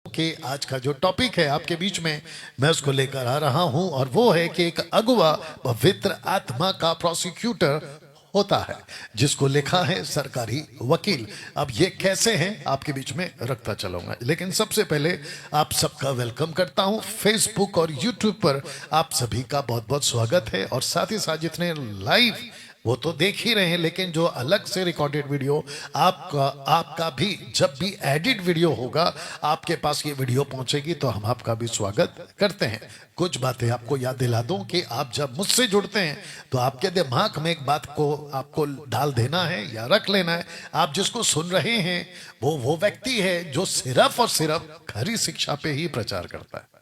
कि आज का जो टॉपिक है आपके बीच में मैं उसको लेकर आ रहा हूं और वो है कि एक अगुवा पवित्र आत्मा का प्रोसिक्यूटर होता है जिसको लिखा है सरकारी वकील। अब ये कैसे हैं आपके बीच में रखता चलूंगा, लेकिन सबसे पहले आप सबका वेलकम करता हूं फेसबुक और यूट्यूब पर। आप सभी का बहुत बहुत स्वागत है और साथ ही साथ जितने लाइव वो तो देख ही रहे हैं, लेकिन जो अलग से रिकॉर्डेड वीडियो आपका भी जब भी एडिट वीडियो होगा आपके पास ये वीडियो पहुंचेगी तो हम आपका भी स्वागत करते हैं। कुछ बातें आपको याद दिला दूं कि आप जब मुझसे जुड़ते हैं तो आपके दिमाग में एक बात को आपको डाल देना है या रख लेना है। आप जिसको सुन रहे हैं वो व्यक्ति है जो सिर्फ और सिर्फ खरी शिक्षा पे ही प्रचार करता है।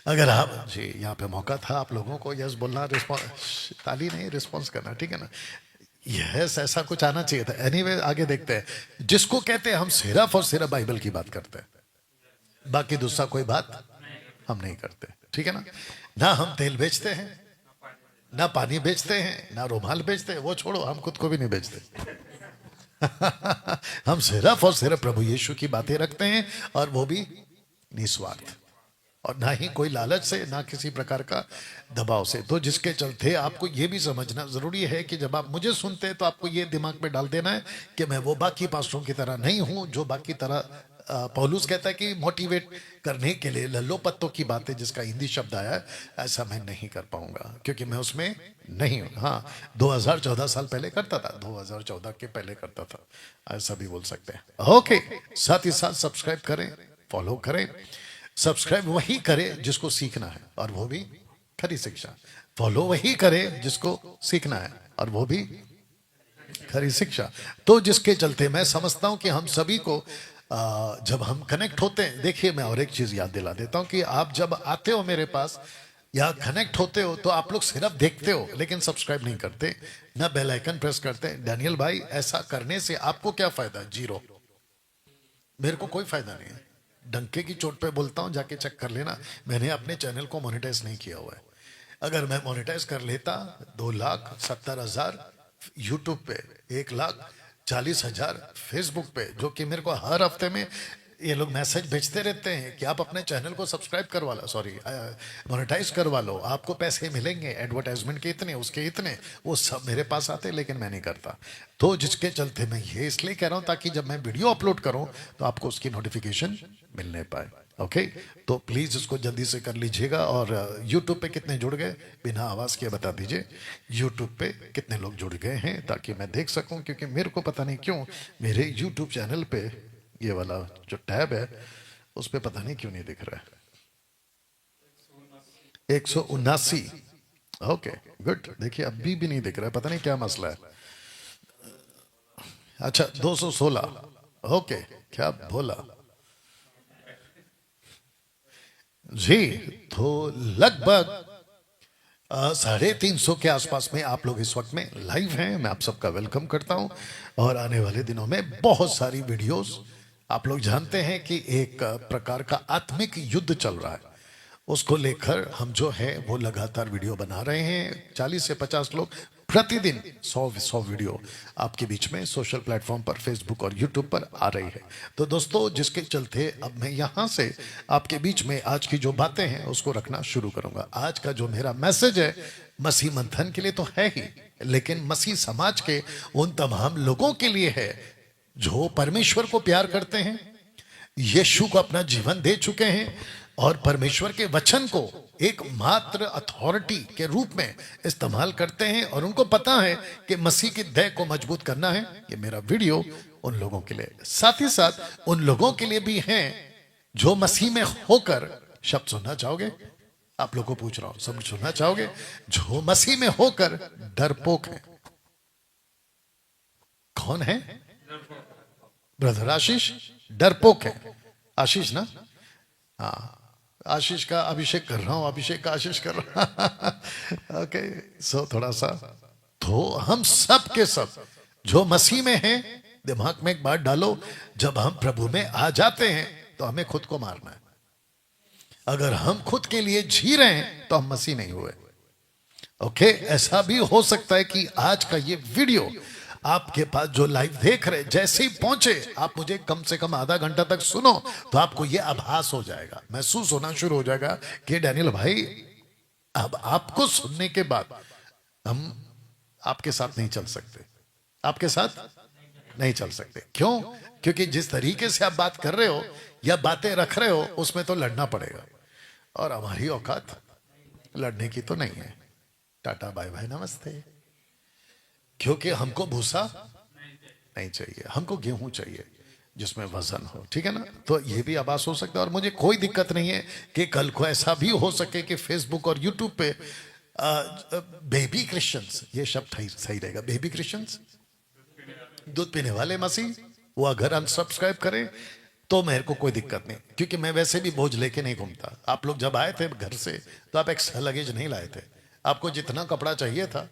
अगर आप जी यहाँ पे मौका था आप लोगों को यस बोलना, रिस्पॉन्स ताली नहीं रिस्पॉन्स करना, ठीक है ना? यस ऐसा कुछ आना चाहिए था। एनीवे आगे देखते हैं। जिसको कहते हैं हम सिर्फ और सिर्फ बाइबल की बात करते हैं, बाकी दूसरा कोई बात हम नहीं करते, ठीक है ना? ना हम तेल बेचते हैं, ना पानी बेचते हैं, ना रुमाल बेचते हैं, वो छोड़ो हम खुद को भी नहीं बेचते। हम सिर्फ और सिर्फ प्रभु यीशु की बातें रखते हैं और वो भी निस्वार्थ और ना ही कोई लालच से, ना किसी प्रकार का दबाव से। तो जिसके चलते आपको ये भी समझना जरूरी है कि जब आप मुझे सुनते हैं तो आपको ये दिमाग में डाल देना है कि मैं वो बाकी पास्टरों की तरह नहीं हूं जो बाकी तरह पौलुस कहता है कि मोटिवेट करने के लिए लल्लो पत्तों की बातें, जिसका हिंदी शब्द आया है, ऐसा मैं नहीं कर पाऊंगा क्योंकि मैं उसमें नहीं हूं। हाँ 2014 साल पहले करता था, 2014 के पहले करता था, ऐसा भी बोल सकते हैं। ओके, साथ ही साथ सब्सक्राइब करें, फॉलो करें। सब्सक्राइब वही करे जिसको सीखना है और वो भी खरी शिक्षा, फॉलो वही करे जिसको सीखना है और वो भी खरी शिक्षा। तो जिसके चलते मैं समझता हूं कि हम सभी को जब हम कनेक्ट होते हैं, देखिए मैं और एक चीज याद दिला देता हूं कि आप जब आते हो मेरे पास या कनेक्ट होते हो तो आप लोग सिर्फ देखते हो लेकिन सब्सक्राइब नहीं करते, ना बेल आइकन प्रेस करते। डैनियल भाई ऐसा करने से आपको क्या फायदा? जीरो। मेरे को कोई फायदा नहीं है, डंके की चोट पे बोलता हूं, जाके चेक कर लेना। मैंने अपने चैनल को मोनेटाइज नहीं किया हुआ है। अगर मैं मोनेटाइज कर लेता 2,70,000 यूट्यूब पे, 1,40,000 फेसबुक पे, जो कि मेरे को हर हफ्ते में ये लोग मैसेज भेजते रहते हैं कि आप अपने चैनल को सब्सक्राइब करवा लो, सॉरी मोनेटाइज करवा लो, आपको पैसे मिलेंगे, एडवर्टाइजमेंट के इतने, उसके इतने, वो सब मेरे पास आते, लेकिन मैं नहीं करता। तो जिसके चलते मैं ये इसलिए कह रहा हूं ताकि जब मैं वीडियो अपलोड करूं तो आपको उसकी नोटिफिकेशन मिलने पाए। ओके, तो प्लीज इसको जल्दी से कर लीजिएगा। और यूट्यूब पे कितने जुड़ गए बिना आवाज के बता दीजिए, यूट्यूब पे कितने लोग जुड़ गए हैं ताकि मैं देख सकूं, क्योंकि मेरे को पता नहीं क्यों मेरे यूट्यूब चैनल पे ये वाला जो टैब है उस पे पता नहीं क्यों नहीं दिख रहा है। 179। ओके गुड, देखिए अभी भी नहीं दिख रहा है, पता नहीं क्या मसला है। अच्छा 216। ओके, क्या बोला जी? तो लगभग 350 के आसपास में आप लोग इस वक्त में लाइव हैं। मैं आप सबका वेलकम करता हूं और आने वाले दिनों में बहुत सारी वीडियोस, आप लोग जानते हैं कि एक प्रकार का आत्मिक युद्ध चल रहा है, उसको लेकर हम जो है वो लगातार वीडियो बना रहे हैं। 40 से 50 लोग प्रतिदिन 100 वीडियो आपके बीच में सोशल प्लेटफॉर्म पर, फेसबुक और यूट्यूब पर आ रही है। तो दोस्तों जिसके चलते अब मैं यहाँ से आपके बीच में आज की जो बातें हैं उसको रखना शुरू करूंगा। आज का जो मेरा मैसेज है मसीह मंथन के लिए तो है ही, लेकिन मसीह समाज के उन तमाम लोगों के लिए है जो परमेश्वर को प्यार करते हैं, यीशु को अपना जीवन दे चुके हैं और परमेश्वर के वचन को एक मात्र अथॉरिटी के रूप में इस्तेमाल करते हैं और उनको पता है कि मसीह की देह को मजबूत करना है। ये मेरा वीडियो उन लोगों के लिए, साथ ही साथ उन लोगों के लिए भी है जो मसीह में होकर, शब्द सुनना चाहोगे? आप लोगों को पूछ रहा हूं, सब सुनना चाहोगे? जो मसीह में होकर डरपोक है। कौन है? ब्रदर आशीष डरपोक है। आशीष ना? हाँ, आशीष का अभिषेक कर रहा हूं, अभिषेक का आशीष कर रहा। ओके, सो थोड़ा सा तो हम सब के सब जो मसीह में हैं, दिमाग में एक बात डालो, जब हम प्रभु में आ जाते हैं तो हमें खुद को मारना है। अगर हम खुद के लिए जी रहे हैं तो हम मसीह नहीं हुए। ओके, ऐसा भी हो सकता है कि आज का ये वीडियो आपके पास जो लाइव देख रहे, जैसे ही पहुंचे आप मुझे कम से कम आधा घंटा तक सुनो तो आपको ये आभास हो जाएगा, महसूस होना शुरू हो जाएगा कि डैनियल भाई अब आपको सुनने के बाद हम आपके साथ नहीं चल सकते, आपके साथ नहीं चल सकते। क्यों? क्योंकि जिस तरीके से आप बात कर रहे हो या बातें रख रहे हो उसमें तो लड़ना पड़ेगा, और हमारी औकात लड़ने की तो नहीं है। टाटा बाय बाय नमस्ते। क्योंकि हमको भूसा नहीं चाहिए, हमको गेहूं चाहिए जिसमें वजन हो, ठीक है ना। तो ये भी आवाज हो सकता है, और मुझे कोई दिक्कत नहीं है कि कल को ऐसा भी हो सके कि फेसबुक और यूट्यूब पे बेबी क्रिश्चियंस, ये शब्द सही रहेगा, बेबी क्रिश्चियंस, दूध पीने वाले मसीह, वो अगर अनसब्सक्राइब करें तो मेरे को कोई दिक्कत नहीं, क्योंकि मैं वैसे भी बोझ लेके नहीं घूमता। आप लोग जब आए थे घर से तो आप एक्स्ट्रा लगेज नहीं लाए थे, आपको जितना कपड़ा चाहिए था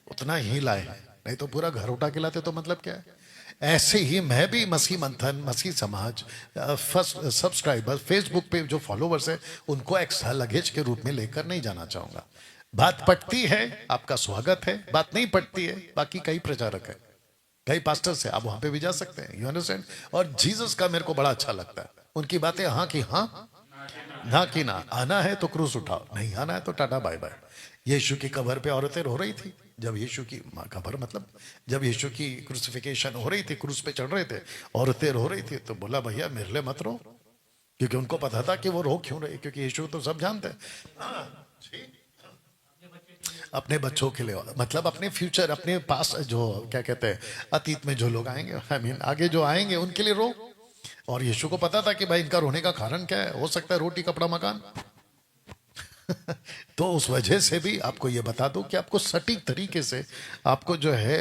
उतना ही लाए हैं, नहीं तो पूरा घर उठा के लाते तो मतलब क्या है। ऐसे ही मैं भी मसीह मंथन, मसीह समाज, फर्स्ट सब्सक्राइबर, फेसबुक पे जो फॉलोवर्स है उनको एक्स्ट्रा लगेज के रूप में लेकर नहीं जाना चाहूंगा। बात पटती है आपका स्वागत है, बात नहीं पटती है बाकी कई प्रचारक है, कई पास्टर्स है, आप वहां पे भी जा सकते हैं, यू अंडरस्टैंड। और जीसस का मेरे को बड़ा अच्छा लगता है, उनकी बातें हाँ की हाँ, ना की ना। आना है तो क्रूस उठाओ, नहीं आना है तो टाटा बाय बाय। यीशु की कब्र पे औरतें रो रही थी, जब यीशु की कब्र मतलब जब यीशु की क्रूसिफिकेशन हो रही थी, क्रूस पे चढ़ रहे थे, औरतें रो रही थी, तो बोला भैया मेरे लिए मत रो, क्योंकि उनको पता था कि वो रो क्यों रहे, क्योंकि यीशु तो सब जानते हैं। अपने बच्चों के लिए, मतलब अपने फ्यूचर, अपने पास जो क्या कहते हैं अतीत में जो लोग आएंगे, आई मीन आगे जो आएंगे उनके लिए रो। और यीशु को पता था कि भाई इनका रोने का कारण क्या है, हो सकता है रोटी कपड़ा मकान। तो उस वजह से भी आपको ये बता दूं कि आपको सटीक तरीके से आपको जो है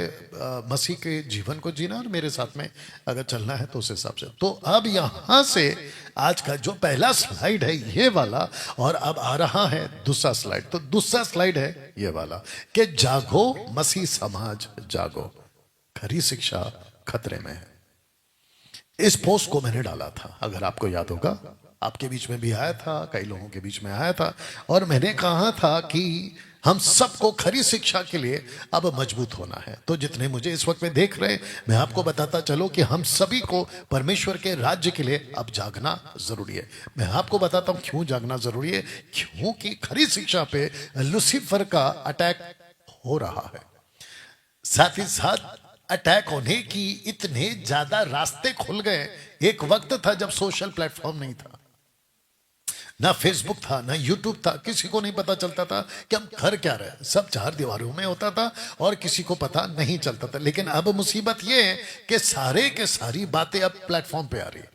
मसीह के जीवन को जीना, और मेरे साथ में अगर चलना है तो उस हिसाब से। तो अब यहां से आज का जो पहला स्लाइड है ये वाला, और अब आ रहा है दूसरा स्लाइड। तो दूसरा स्लाइड है ये वाला कि जागो मसीह समाज जागो, खरी शिक्षा खतरे में है। इस पोस्ट को मैंने डाला था, अगर आपको याद होगा, आपके बीच में भी आया था, कई लोगों के बीच में आया था, और मैंने कहा था कि हम सबको खरी शिक्षा के लिए अब मजबूत होना है। तो जितने मुझे इस वक्त में देख रहे हैं, मैं आपको बताता चलो कि हम सभी को परमेश्वर के राज्य के लिए अब जागना जरूरी है। मैं आपको बताता हूं क्यों जागना जरूरी है, क्योंकि खरी शिक्षा पे लूसीफर का अटैक हो रहा है। साथ ही साथ अटैक होने की इतने ज्यादा रास्ते खुल गए। एक वक्त था जब सोशल प्लेटफॉर्म नहीं था, ना फेसबुक था, ना यूट्यूब था, किसी को नहीं पता चलता था कि हम कर क्या रहे, सब चार दीवारों में होता था और किसी को पता नहीं चलता था। लेकिन अब मुसीबत ये है कि सारे के सारी बातें अब प्लेटफॉर्म पे आ रही है।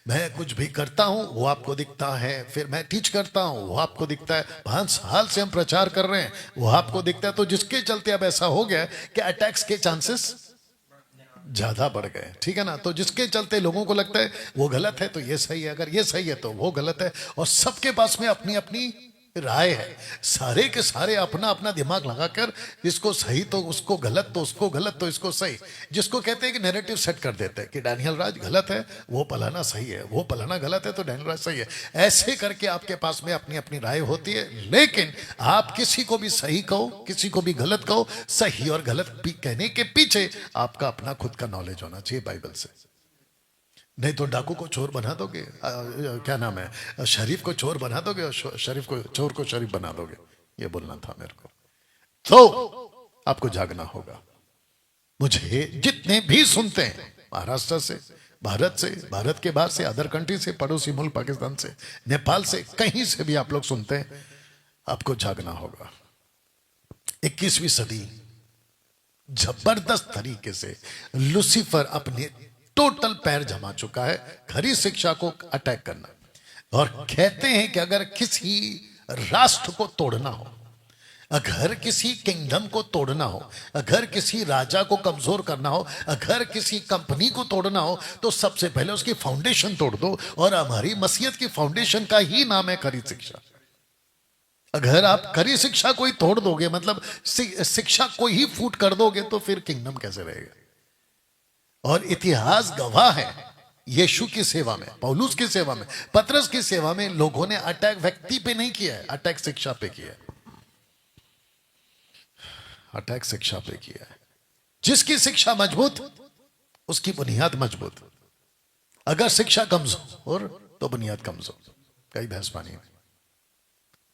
मैं कुछ भी करता हूं वो आपको दिखता है, फिर मैं टीच करता हूं वो आपको दिखता है, 5 साल से हम प्रचार कर रहे हैं वो आपको दिखता है। तो जिसके चलते अब ऐसा हो गया कि अटैक्स के चांसेस ज्यादा बढ़ गए, ठीक है ना। तो जिसके चलते लोगों को लगता है वो गलत है तो ये सही है, अगर ये सही है तो वो गलत है, और सबके पास में अपनी अपनी राय है। सारे के सारे अपना अपना दिमाग लगाकर इसको सही तो उसको गलत, तो उसको गलत तो इसको सही, जिसको कहते हैं कि नैरेटिव सेट कर देते हैं कि डैनियल राज गलत है, वो पलाना सही है, वो पलाना गलत है तो डैनियल राज सही है। ऐसे करके आपके पास में अपनी अपनी राय होती है। लेकिन आप किसी को भी सही कहो, किसी को भी गलत कहो, सही और गलत कहने के पीछे आपका अपना खुद का नॉलेज होना चाहिए बाइबल से। नहीं तो डाकू को चोर बना दोगे, क्या नाम है, शरीफ को चोर बना दोगे, और शरीफ को चोर को शरीफ बना दोगे। ये बोलना था मेरे को। तो आपको जागना होगा। मुझे जितने भी सुनते हैं महाराष्ट्र से, भारत से, भारत के बाहर से, अदर कंट्री से, पड़ोसी मुल्क पाकिस्तान से, नेपाल से, कहीं से भी आप लोग सुनते हैं, आपको जागना होगा। 21वीं सदी जबरदस्त तरीके से लूसीफर अपने टोटल पैर जमा चुका है खरी शिक्षा को अटैक करना। और कहते हैं कि अगर किसी राष्ट्र को तोड़ना हो, अगर किसी किंगडम को तोड़ना हो, अगर किसी राजा को कमजोर करना हो, अगर किसी कंपनी को तोड़ना हो, तो सबसे पहले उसकी फाउंडेशन तोड़ दो। और हमारी मसीहत की फाउंडेशन का ही नाम है खरी शिक्षा। अगर आप खरी शिक्षा को ही तोड़ दोगे, मतलब शिक्षा को ही फूट कर दोगे, तो फिर किंगडम कैसे रहेगा। और इतिहास गवाह है, यीशु की सेवा में, पौलुस की सेवा में, पतरस की सेवा में लोगों ने अटैक व्यक्ति पे नहीं किया है, अटैक शिक्षा पे किया है, अटैक शिक्षा पे किया है। जिसकी शिक्षा मजबूत उसकी बुनियाद मजबूत, अगर शिक्षा कमजोर तो बुनियाद कमजोर, कई बहस पानी में।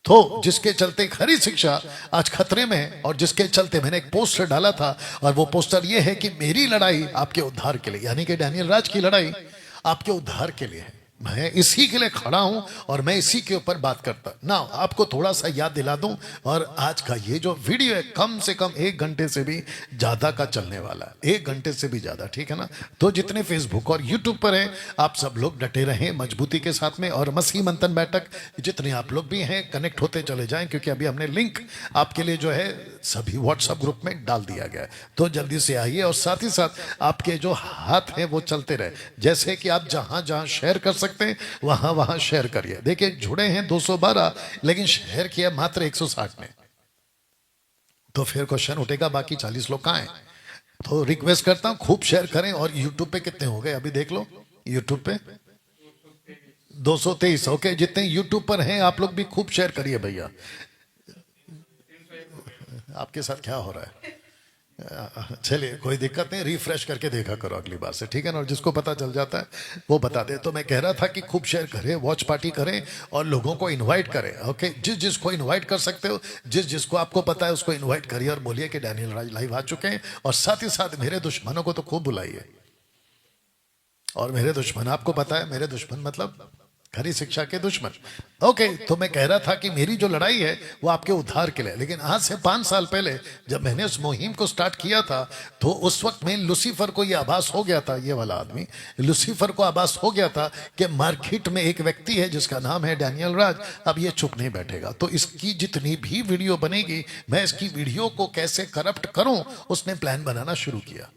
तो जिसके चलते खरी शिक्षा आज खतरे में है, और जिसके चलते मैंने एक पोस्टर डाला था, और वो पोस्टर ये है कि मेरी लड़ाई आपके उद्धार के लिए, यानी कि डैनियल राज की लड़ाई आपके उद्धार के लिए है। मैं इसी के लिए खड़ा हूं और मैं इसी के ऊपर बात करता ना। आपको थोड़ा सा याद दिला दूं, और आज का ये जो वीडियो है कम से कम 1 घंटे से भी ज्यादा का चलने वाला है, 1 घंटे से भी ज्यादा, ठीक है ना। तो जितने फेसबुक और यूट्यूब पर हैं आप सब लोग डटे रहें मजबूती के साथ में, और मसीह मंथन बैठक जितने आप लोग भी हैं कनेक्ट होते चले जाएं, क्योंकि अभी हमने लिंक आपके लिए जो है सभी व्हाट्सएप ग्रुप में डाल दिया गया है। तो जल्दी से आइए, और साथ ही साथ आपके जो हाथ हैं वो चलते रहे, जैसे कि आप जहां जहां शेयर कर सकते हैं वहां वहां शेयर करिए। देखिए जुड़े हैं 212, लेकिन शेयर किया मात्र 160 ने। तो फिर क्वेश्चन उठेगा बाकी 40 लोग कहां हैं। तो रिक्वेस्ट करता हूं खूब शेयर करें। और यूट्यूब पे कितने हो गए अभी देख लो, यूट्यूब पे 223। ओके, जितने यूट्यूब पर हैं आप लोग भी खूब शेयर करिए भैया। आपके साथ क्या हो रहा है? चलिए कोई दिक्कत नहीं, रिफ्रेश करके देखा करो अगली बार से, ठीक है ना। और जिसको पता चल जाता है वो बता दे। तो मैं कह रहा था कि खूब शेयर करें, वॉच पार्टी करें, और लोगों को इनवाइट करें। ओके, जिस जिसको इनवाइट कर सकते हो, जिस जिसको आपको पता है उसको इनवाइट करिए, और बोलिए कि डैनियल राज लाइव आ चुके हैं। और साथ ही साथ मेरे दुश्मनों को तो खूब बुलाइए। और मेरे दुश्मन आपको पता है, मेरे दुश्मन मतलब खरी शिक्षा के दुश्मन। ओके, तो मैं कह रहा था कि मेरी जो लड़ाई है वो आपके उद्धार के लिए। लेकिन आज से 5 साल पहले जब मैंने उस मुहिम को स्टार्ट किया था, तो उस वक्त में लूसीफर को ये आभास हो गया था, ये वाला आदमी लूसीफर को आभास हो गया था कि मार्केट में एक व्यक्ति है जिसका नाम है डैनियल राज। अब ये चुप नहीं बैठेगा, तो इसकी जितनी भी वीडियो बनेगी मैं इसकी वीडियो को कैसे करप्ट करूं उसने प्लान बनाना शुरू किया।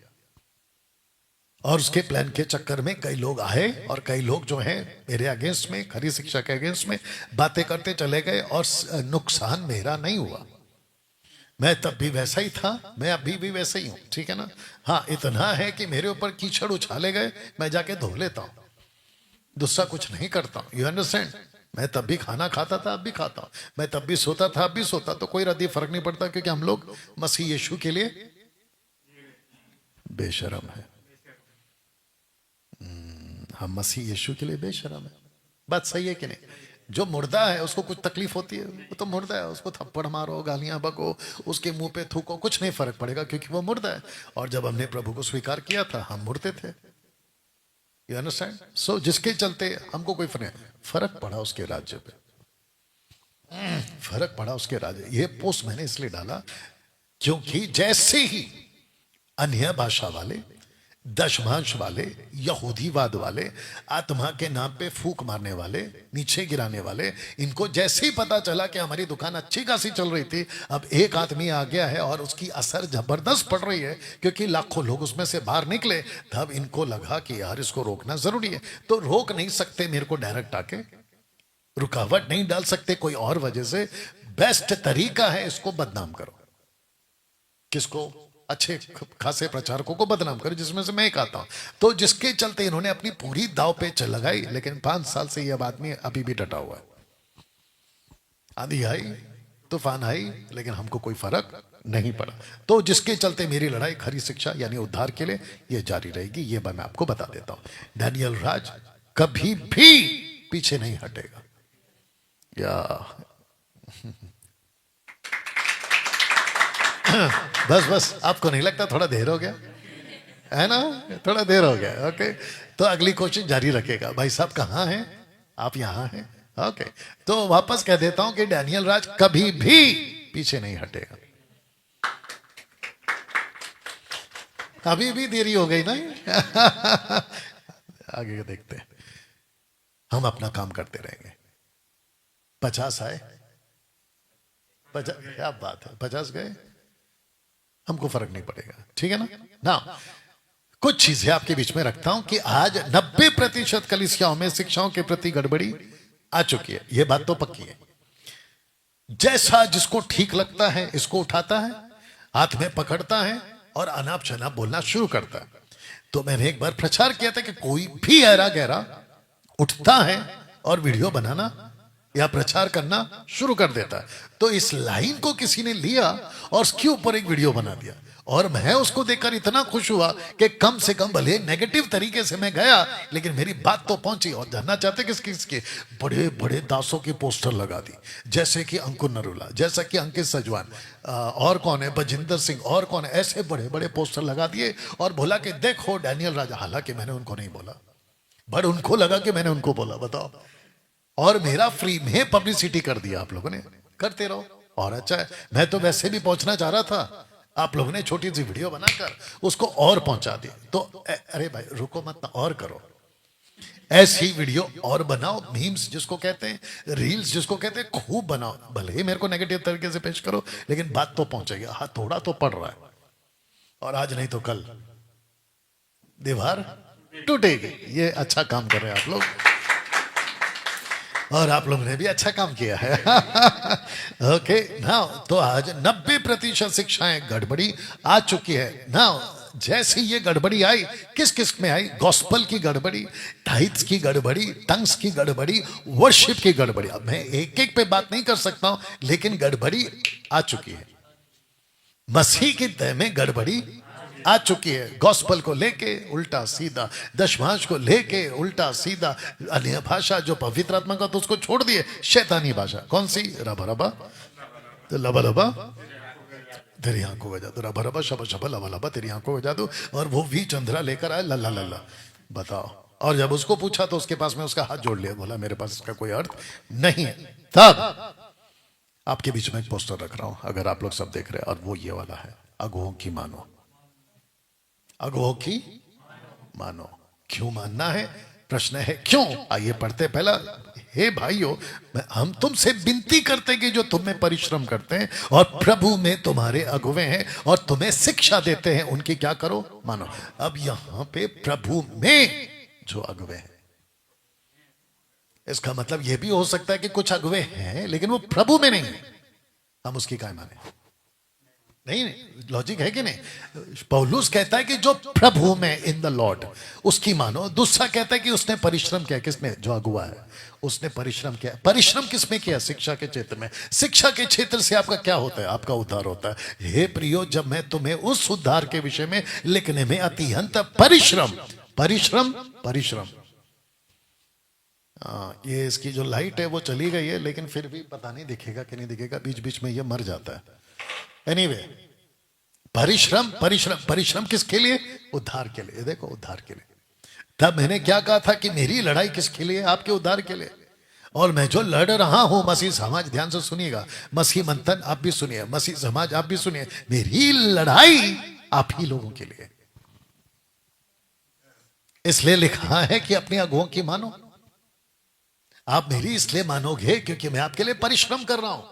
और उसके प्लान के चक्कर में कई लोग आए, और कई लोग जो हैं मेरे अगेंस्ट में, खरी शिक्षा के अगेंस्ट में बातें करते चले गए, और नुकसान मेरा नहीं हुआ। मैं तब भी वैसा ही था, मैं अभी भी वैसे ही हूं, ठीक है ना। हाँ, इतना है कि मेरे ऊपर कीचड़ उछाले गए, मैं जाके धो लेता हूं, दूसरा कुछ नहीं करता हूं। You understand? मैं तब भी खाना खाता था, अब भी खाता हूं। मैं तब भी सोता था, अब भी सोता। तो कोई रद्दी फर्क नहीं पड़ता, क्योंकि हम लोग मसीह यीशु के लिए बेशरम है। हम मसीह यीशु के लिए बेशरम है। बात सही है कि नहीं? जो मुर्दा है उसको कुछ तकलीफ होती है, वो तो मुर्दा है, उसको थप्पड़ मारो, गालियां बको, उसके मुंह पे थूको, कुछ नहीं फर्क पड़ेगा, क्योंकि वो मुर्दा है। और जब हमने प्रभु को स्वीकार किया था हम मुर्दे थे। You understand? सो जिसके चलते हमको कोई फर्क पड़ा उसके राज्य पे, फर्क पड़ा उसके राज्य। ये पोस्ट मैंने इसलिए डाला क्योंकि जैसे ही अन्य भाषा वाले, दशमांश वाले, यहूदीवाद वाले, आत्मा के नाम पे फूक मारने वाले, नीचे गिराने वाले, इनको जैसे ही पता चला कि हमारी दुकान अच्छी खासी चल रही थी, अब एक आदमी आ गया है और उसकी असर जबरदस्त पड़ रही है, क्योंकि लाखों लोग उसमें से बाहर निकले, तब इनको लगा कि यार इसको रोकना जरूरी है। तो रोक नहीं सकते मेरे को डायरेक्ट आके, रुकावट नहीं डाल सकते कोई और वजह से। बेस्ट तरीका है इसको बदनाम करो। किसको? अच्छे खासे प्रचारकों को बदनाम करो, जिसमें से मैं एक आता हूं। तो जिसके चलते इन्होंने अपनी पूरी दाव पे लगाई, लेकिन 5 साल से यह आदमी अभी भी डटा हुआ है। आंधी आई, तूफान आई, लेकिन हमको कोई फर्क नहीं पड़ा। तो जिसके चलते मेरी लड़ाई खरी शिक्षा यानी उद्धार के लिए यह जारी रहेगी, यह मैं आपको बता देता हूं। डैनियल राज कभी भी पीछे नहीं हटेगा। या बस बस, आपको नहीं लगता थोड़ा देर हो गया है ना? थोड़ा देर हो गया। ओके, तो अगली कोशिश जारी रखेगा। भाई साहब कहाँ हैं? आप यहाँ हैं। ओके, तो वापस कह देता हूं कि डैनियल राज कभी भी पीछे नहीं हटेगा। अभी भी देरी हो गई ना। आगे देखते हैं, हम अपना काम करते रहेंगे। 50 आए, 50, क्या बात है, 50 गए, हमको फर्क नहीं पड़ेगा, ठीक है ना। कुछ चीजें आपके बीच में रखता हूं कि आज 90% कलीसियाओं में शिक्षाओं के प्रति गड़बड़ी आ चुकी है। यह बात तो पक्की है। जैसा जिसको ठीक लगता है इसको उठाता है, हाथ में पकड़ता है और अनाप शनाप बोलना शुरू करता है। तो मैंने एक बार प्रचार किया था कि कोई भी ऐरा गहरा उठता है और वीडियो बनाना या प्रचार करना शुरू कर देता है, तो इस लाइन को किसी ने लिया और उसके ऊपर एक वीडियो बना दिया, और मैं उसको देखकर इतना खुश हुआ कि कम से कम भले नेगेटिव तरीके से मैं गया, लेकिन मेरी बात तो पहुंची। और जानना चाहते किस किस के? बड़े बड़े दासों के पोस्टर लगा दी, जैसे कि अंकुर नरूला, जैसा कि अंकित सजवान, और कौन है, बजिंदर सिंह, और कौन है, ऐसे बड़े बड़े पोस्टर लगा दिए। और बोला कि देखो डैनियल राजा, हालांकि मैंने उनको नहीं बोला, बट उनको लगा कि मैंने उनको बोला। बताओ। और मेरा फ्री में पब्लिसिटी कर दिया। आप लोगों ने करते रहो, और अच्छा है। मैं तो वैसे भी पहुंचना चाह रहा था, आप लोगों ने छोटी सी वीडियो बनाकर उसको और पहुंचा दिया। तो अरे भाई रुको मत ना, और करो, ऐसी वीडियो और बनाओ। मीम्स जिसको कहते हैं, रील्स जिसको कहते हैं, खूब बनाओ। भले ही मेरे को नेगेटिव तरीके से पेश करो, लेकिन बात तो पहुंचेगी। हाँ, थोड़ा तो पड़ रहा है, और आज नहीं तो कल दीवार टूटेगी। ये अच्छा काम कर रहे हैं आप लोग, और आप लोगों ने भी अच्छा काम किया है। ओके नाउ, तो आज 90% शिक्षाएं गड़बड़ी आ चुकी है। नाउ जैसे ये गड़बड़ी आई, किस किस में आई? गॉस्पल की गड़बड़ी, टाइट्स की गड़बड़ी, टंग्स की गड़बड़ी, वर्शिप की गड़बड़ी। अब मैं एक एक पे बात नहीं कर सकता हूं, लेकिन गड़बड़ी आ चुकी है। मसीह की तय में गड़बड़ी आ चुकी है। गॉस्पल को लेके उल्टा सीधा, दशमांश को लेके उल्टा सीधा, अन्य भाषा जो पवित्र आत्मा का, तो उसको छोड़ दिए। शैतानी भाषा कौन सी? रबा रबा, तो लबा लबा तेरी आंखों का जादू, रबा रबा शबा शबा लबा लबा तेरी आंखों का जादू। और वो भी चंद्रा लेकर आए, लल्ला लल्ला। बताओ। और जब उसको पूछा तो उसके पास में उसका हाथ जोड़ लिया, बोला मेरे पास इसका कोई अर्थ नहीं है। तब आपके बीच में एक पोस्टर रख रहा हूं, अगर आप लोग सब देख रहे हैं, और वो ये वाला है, अगुओं की मानो, अगुओं की मानो। क्यों मानना है? प्रश्न है क्यों। आइए पढ़ते। पहला, हे भाइयों, हम तुमसे विनती करते कि जो तुम में परिश्रम करते हैं और प्रभु में तुम्हारे अगुवे हैं और तुम्हें शिक्षा देते हैं, उनकी क्या करो? मानो। अब यहां पे प्रभु में जो अगुवे हैं, इसका मतलब यह भी हो सकता है कि कुछ अगुवे हैं लेकिन वो प्रभु में नहीं है, हम उसकी काय माने? नहीं, लॉजिक है कि नहीं? पौलुस कहता है कि जो प्रभु में, इन द लॉर्ड, उसकी मानो। दूसरा कहता है कि उसने परिश्रम किया। किसने? जो अगुआ है, उसने परिश्रम किया। परिश्रम किसमें किया? शिक्षा के क्षेत्र में। शिक्षा के क्षेत्र से आपका क्या होता है? आपका उद्धार होता है। हे प्रियो, जब मैं तुम्हें उस उद्धार के विषय में लिखने में अतिहंत परिश्रम परिश्रम परिश्रम ये इसकी जो लाइट है वो चली गई है, लेकिन फिर भी पता नहीं दिखेगा कि नहीं दिखेगा, बीच बीच में ये मर जाता है। एनीवे, परिश्रम परिश्रम परिश्रम किसके लिए? उद्धार के लिए। देखो, उद्धार के लिए। तब मैंने क्या कहा था कि मेरी लड़ाई किसके लिए? आपके उद्धार के लिए। और मैं जो लड़ रहा हूं, मसीह समाज, ध्यान से सुनिएगा, मसीह मंथन आप भी सुनिए, मसीह समाज आप भी सुनिए, मेरी लड़ाई आप ही लोगों के लिए। इसलिए लिखा है कि अपने अगुओं की मानो। आप मेरी इसलिए मानोगे क्योंकि मैं आपके लिए परिश्रम कर रहा हूं।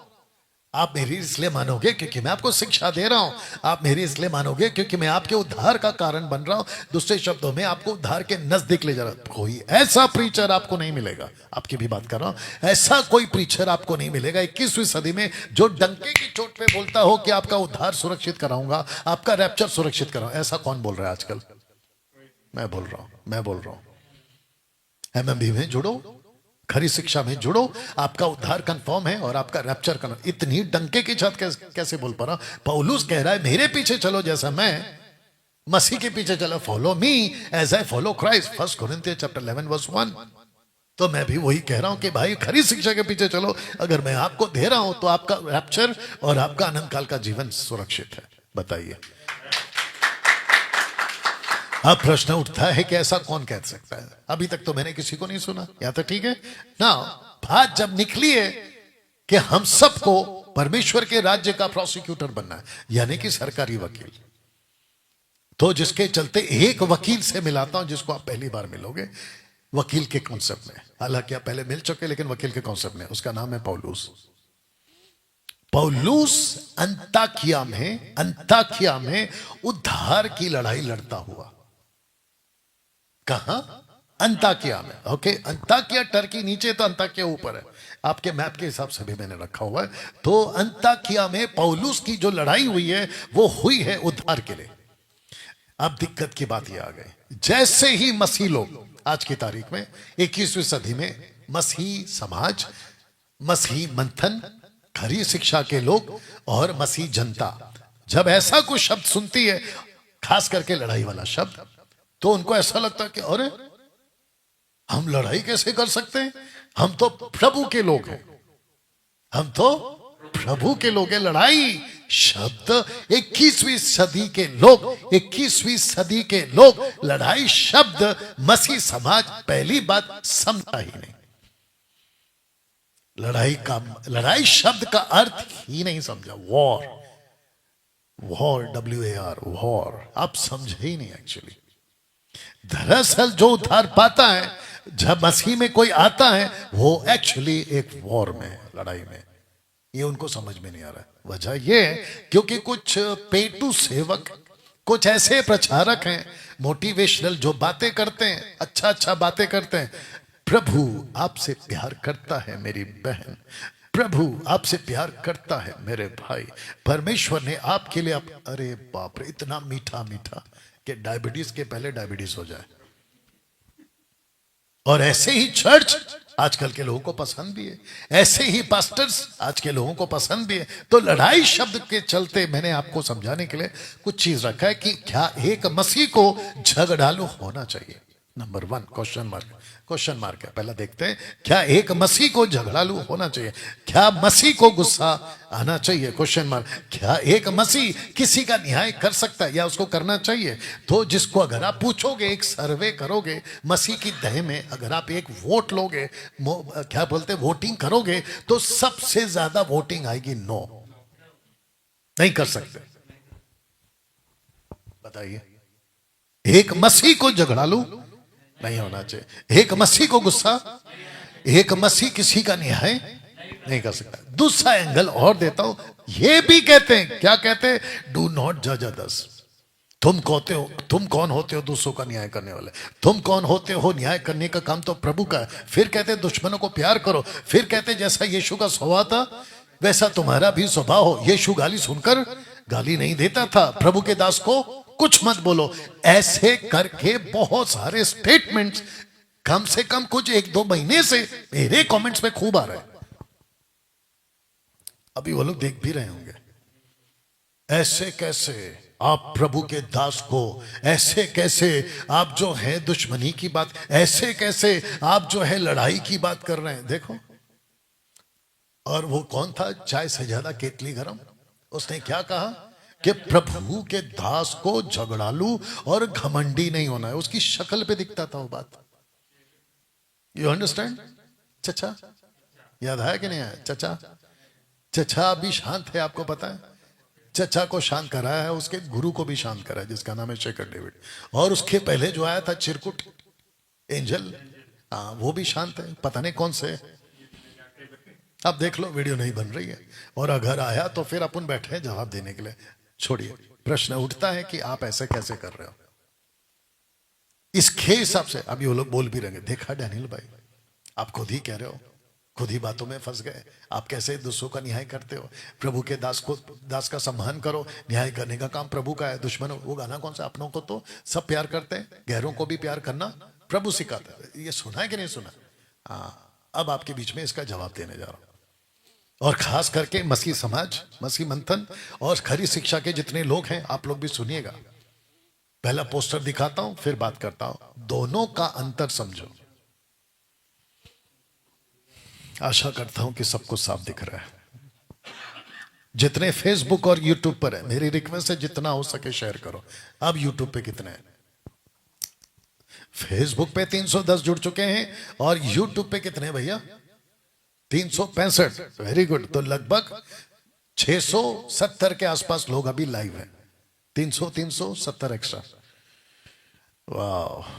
आप मेरी इसलिए मानोगे क्योंकि मैं आपको शिक्षा दे रहा हूं। आप मेरी इसलिए मानोगे क्योंकि मैं आपके उद्धार का कारण बन रहा हूं। दूसरे शब्दों में, आपको उद्धार के नजदीक ले जा रहा हूं। कोई ऐसा प्रीचर आपको नहीं मिलेगा, आपकी भी बात कर रहा हूं, ऐसा कोई प्रीचर आपको नहीं मिलेगा 21वीं सदी में जो डंके की चोट पे बोलता हो कि आपका उद्धार सुरक्षित कराऊंगा, आपका रैप्चर सुरक्षित कराऊंगा। ऐसा कौन बोल रहा है आजकल? मैं बोल रहा हूं। एमएमबी में जुड़ो, खरी शिक्षा में जुड़ो, आपका उद्धार कंफर्म है और आपका रैप्चर कंफर्म। इतनी डंके की छत कैसे बोल पा रहा? पौलुस कह रहा है मेरे पीछे चलो जैसा मैं मसीह के पीछे चलो। Follow me as I follow Christ, 1 Corinthians chapter 11 verse 1। तो मैं भी वही कह रहा हूं कि भाई खरी शिक्षा के पीछे चलो। अगर मैं आपको दे रहा हूं तो आपका रैप्चर और आपका अनंत काल का जीवन सुरक्षित है। बताइए। अब प्रश्न उठता है कि ऐसा कौन कह सकता है? अभी तक तो मैंने किसी को नहीं सुना, या तो ठीक है ना। बात जब निकली है कि हम सबको परमेश्वर के राज्य का प्रोसिक्यूटर बनना है, यानी कि सरकारी वकील, तो जिसके चलते एक वकील से मिलाता हूं जिसको आप पहली बार मिलोगे वकील के कॉन्सेप्ट में। हालांकि आप पहले मिल चुके, लेकिन वकील के कॉन्सेप्ट में। उसका नाम है पौलुस। पौलुस अंताकिया में उद्धार की लड़ाई लड़ता हुआ। कहां? अंताकिया में। ओके, अंताकिया टर्की नीचे, तो अंताकिया ऊपर है। आपके मैप के हिसाब से भी मैंने रखा हुआ है। तो अंताकिया में पौलुस की जो लड़ाई हुई है वो हुई है उद्धार के लिए। अब दिक्कत की बात ये आ गई, जैसे ही मसीह लोग आज की तारीख में 21वीं सदी में मसीह समाज, मसीह मंथन, खरी शिक्षा के लोग और मसीह जनता जब ऐसा कुछ शब्द सुनती है, खास करके लड़ाई वाला शब्द, तो उनको ऐसा लगता है कि अरे हम लड़ाई कैसे कर सकते हैं, हम तो प्रभु के लोग हैं, हम तो प्रभु के लोग हैं। लड़ाई शब्द 21वीं सदी के लोग, 21वीं सदी के लोग लड़ाई शब्द मसीह समाज पहली बात समझा ही नहीं। लड़ाई शब्द का अर्थ ही नहीं समझा। वॉर, वॉर, WAR, वॉर, आप समझे ही नहीं एक्चुअली। दरअसल जो उद्धार पाता है जब मसीह में कोई आता है, वो एक्चुअली एक वॉर में, लड़ाई में। ये उनको समझ में नहीं आ रहा है। वजह ये है क्योंकि कुछ पेटू सेवक, कुछ ऐसे प्रचारक हैं मोटिवेशनल, जो बातें करते हैं, अच्छा अच्छा बातें करते हैं। प्रभु आपसे प्यार करता है मेरी बहन, प्रभु आपसे प्यार करता है मेरे भाई, परमेश्वर ने आपके लिए अरे बाप रे, इतना मीठा मीठा कि डायबिटीज के पहले डायबिटीज हो जाए। और ऐसे ही चर्च आजकल के लोगों को पसंद भी है, ऐसे ही पास्टर्स आज के लोगों को पसंद भी है। तो लड़ाई शब्द के चलते मैंने आपको समझाने के लिए कुछ चीज रखा है कि क्या एक मसीह को झगड़ालू होना चाहिए। नंबर 1 क्वेश्चन मार्क है। पहला देखते हैं, क्या एक मसीह को झगड़ालू होना चाहिए, क्या मसीह को गुस्सा आना चाहिए, क्वेश्चन मार्क। क्या एक मसीह किसी का न्याय कर सकता है या उसको करना चाहिए। तो जिसको अगर आप पूछोगे, एक सर्वे करोगे मसीह की दह में, अगर आप एक वोट लोगे, क्या बोलते वोटिंग करोगे, तो सबसे ज्यादा वोटिंग आएगी नो, नहीं कर सकते। बताइए, एक मसीह को झगड़ालू नहीं होना चाहिए, एक मसीह को गुस्सा, एक मसीह किसी का न्याय नहीं कर सकता। दूसरा एंगल और देता हूं, ये भी कहते हैं, क्या कहते हैं, डू नॉट जज अदर्स। तुम कौन होते हो दूसरों का न्याय करने वाले, तुम कौन होते हो, न्याय करने का काम तो प्रभु का है। फिर कहते हैं दुश्मनों को प्यार करो, फिर कहते हैं जैसा यीशु का स्वभाव था वैसा तुम्हारा भी स्वभाव हो। यीशु गाली सुनकर गाली नहीं देता था, प्रभु के दास को कुछ मत बोलो। ऐसे करके बहुत सारे स्टेटमेंट्स कम से कम कुछ 1-2 महीने से मेरे कमेंट्स में खूब आ रहे हैं। अभी वो लोग देख भी रहे होंगे, ऐसे कैसे आप प्रभु के दास को, ऐसे कैसे आप जो है दुश्मनी की बात, ऐसे कैसे आप जो है लड़ाई की बात कर रहे हैं। देखो, और वो कौन था, चाय से ज्यादा केतली गरम, उसने क्या कहा कि प्रभु के दास को झगड़ालू और घमंडी नहीं होना है। उसकी शक्ल पे दिखता था वो बात। You understand. चचा याद आया कि नहीं आया। चचा अभी शांत है, आपको पता है। चचा को शांत कराया है, उसके गुरु को भी शांत कराया, जिसका नाम है शेखर डेविड। और उसके पहले जो आया था चिरकुट एंजल, वो भी शांत है, पता नहीं कौन से। अब देख लो, वीडियो नहीं बन रही है, और अगर आया तो फिर अपन बैठे हैं जवाब देने के लिए। छोड़िए, प्रश्न उठता है कि आप ऐसे कैसे कर रहे हो। इसके हिसाब से अभी वो लोग बोल भी रहेंगे, देखा डैनियल भाई, आप खुद ही कह रहे हो, खुद ही बातों में फंस गए। आप कैसे दूसरों का न्याय करते हो। प्रभु के दास का सम्मान करो, न्याय करने का काम प्रभु का है। दुश्मनों, वो गाना कौन सा, अपनों को तो सब प्यार करते हैं, गैरों को भी प्यार करना प्रभु सिखाता है। ये सुना है कि नहीं सुना। अब आपके बीच में इसका जवाब देने जा रहा हूं। और खास करके मसीह समाज, मसीह मंथन और खरी शिक्षा के जितने लोग हैं, आप लोग भी सुनिएगा। पहला पोस्टर दिखाता हूं, फिर बात करता हूं। दोनों का अंतर समझो। आशा करता हूं कि सबको साफ दिख रहा है। जितने फेसबुक और यूट्यूब पर है, मेरी रिक्वेस्ट है जितना हो सके शेयर करो। अब यूट्यूब पे कितने हैं? फेसबुक पे 310 जुड़ चुके हैं, और यूट्यूब पे कितने भैया? 365। Very good. तो लगभग 670 के आसपास लोग अभी लाइव हैं। 370 एक्स्ट्रा। वाह।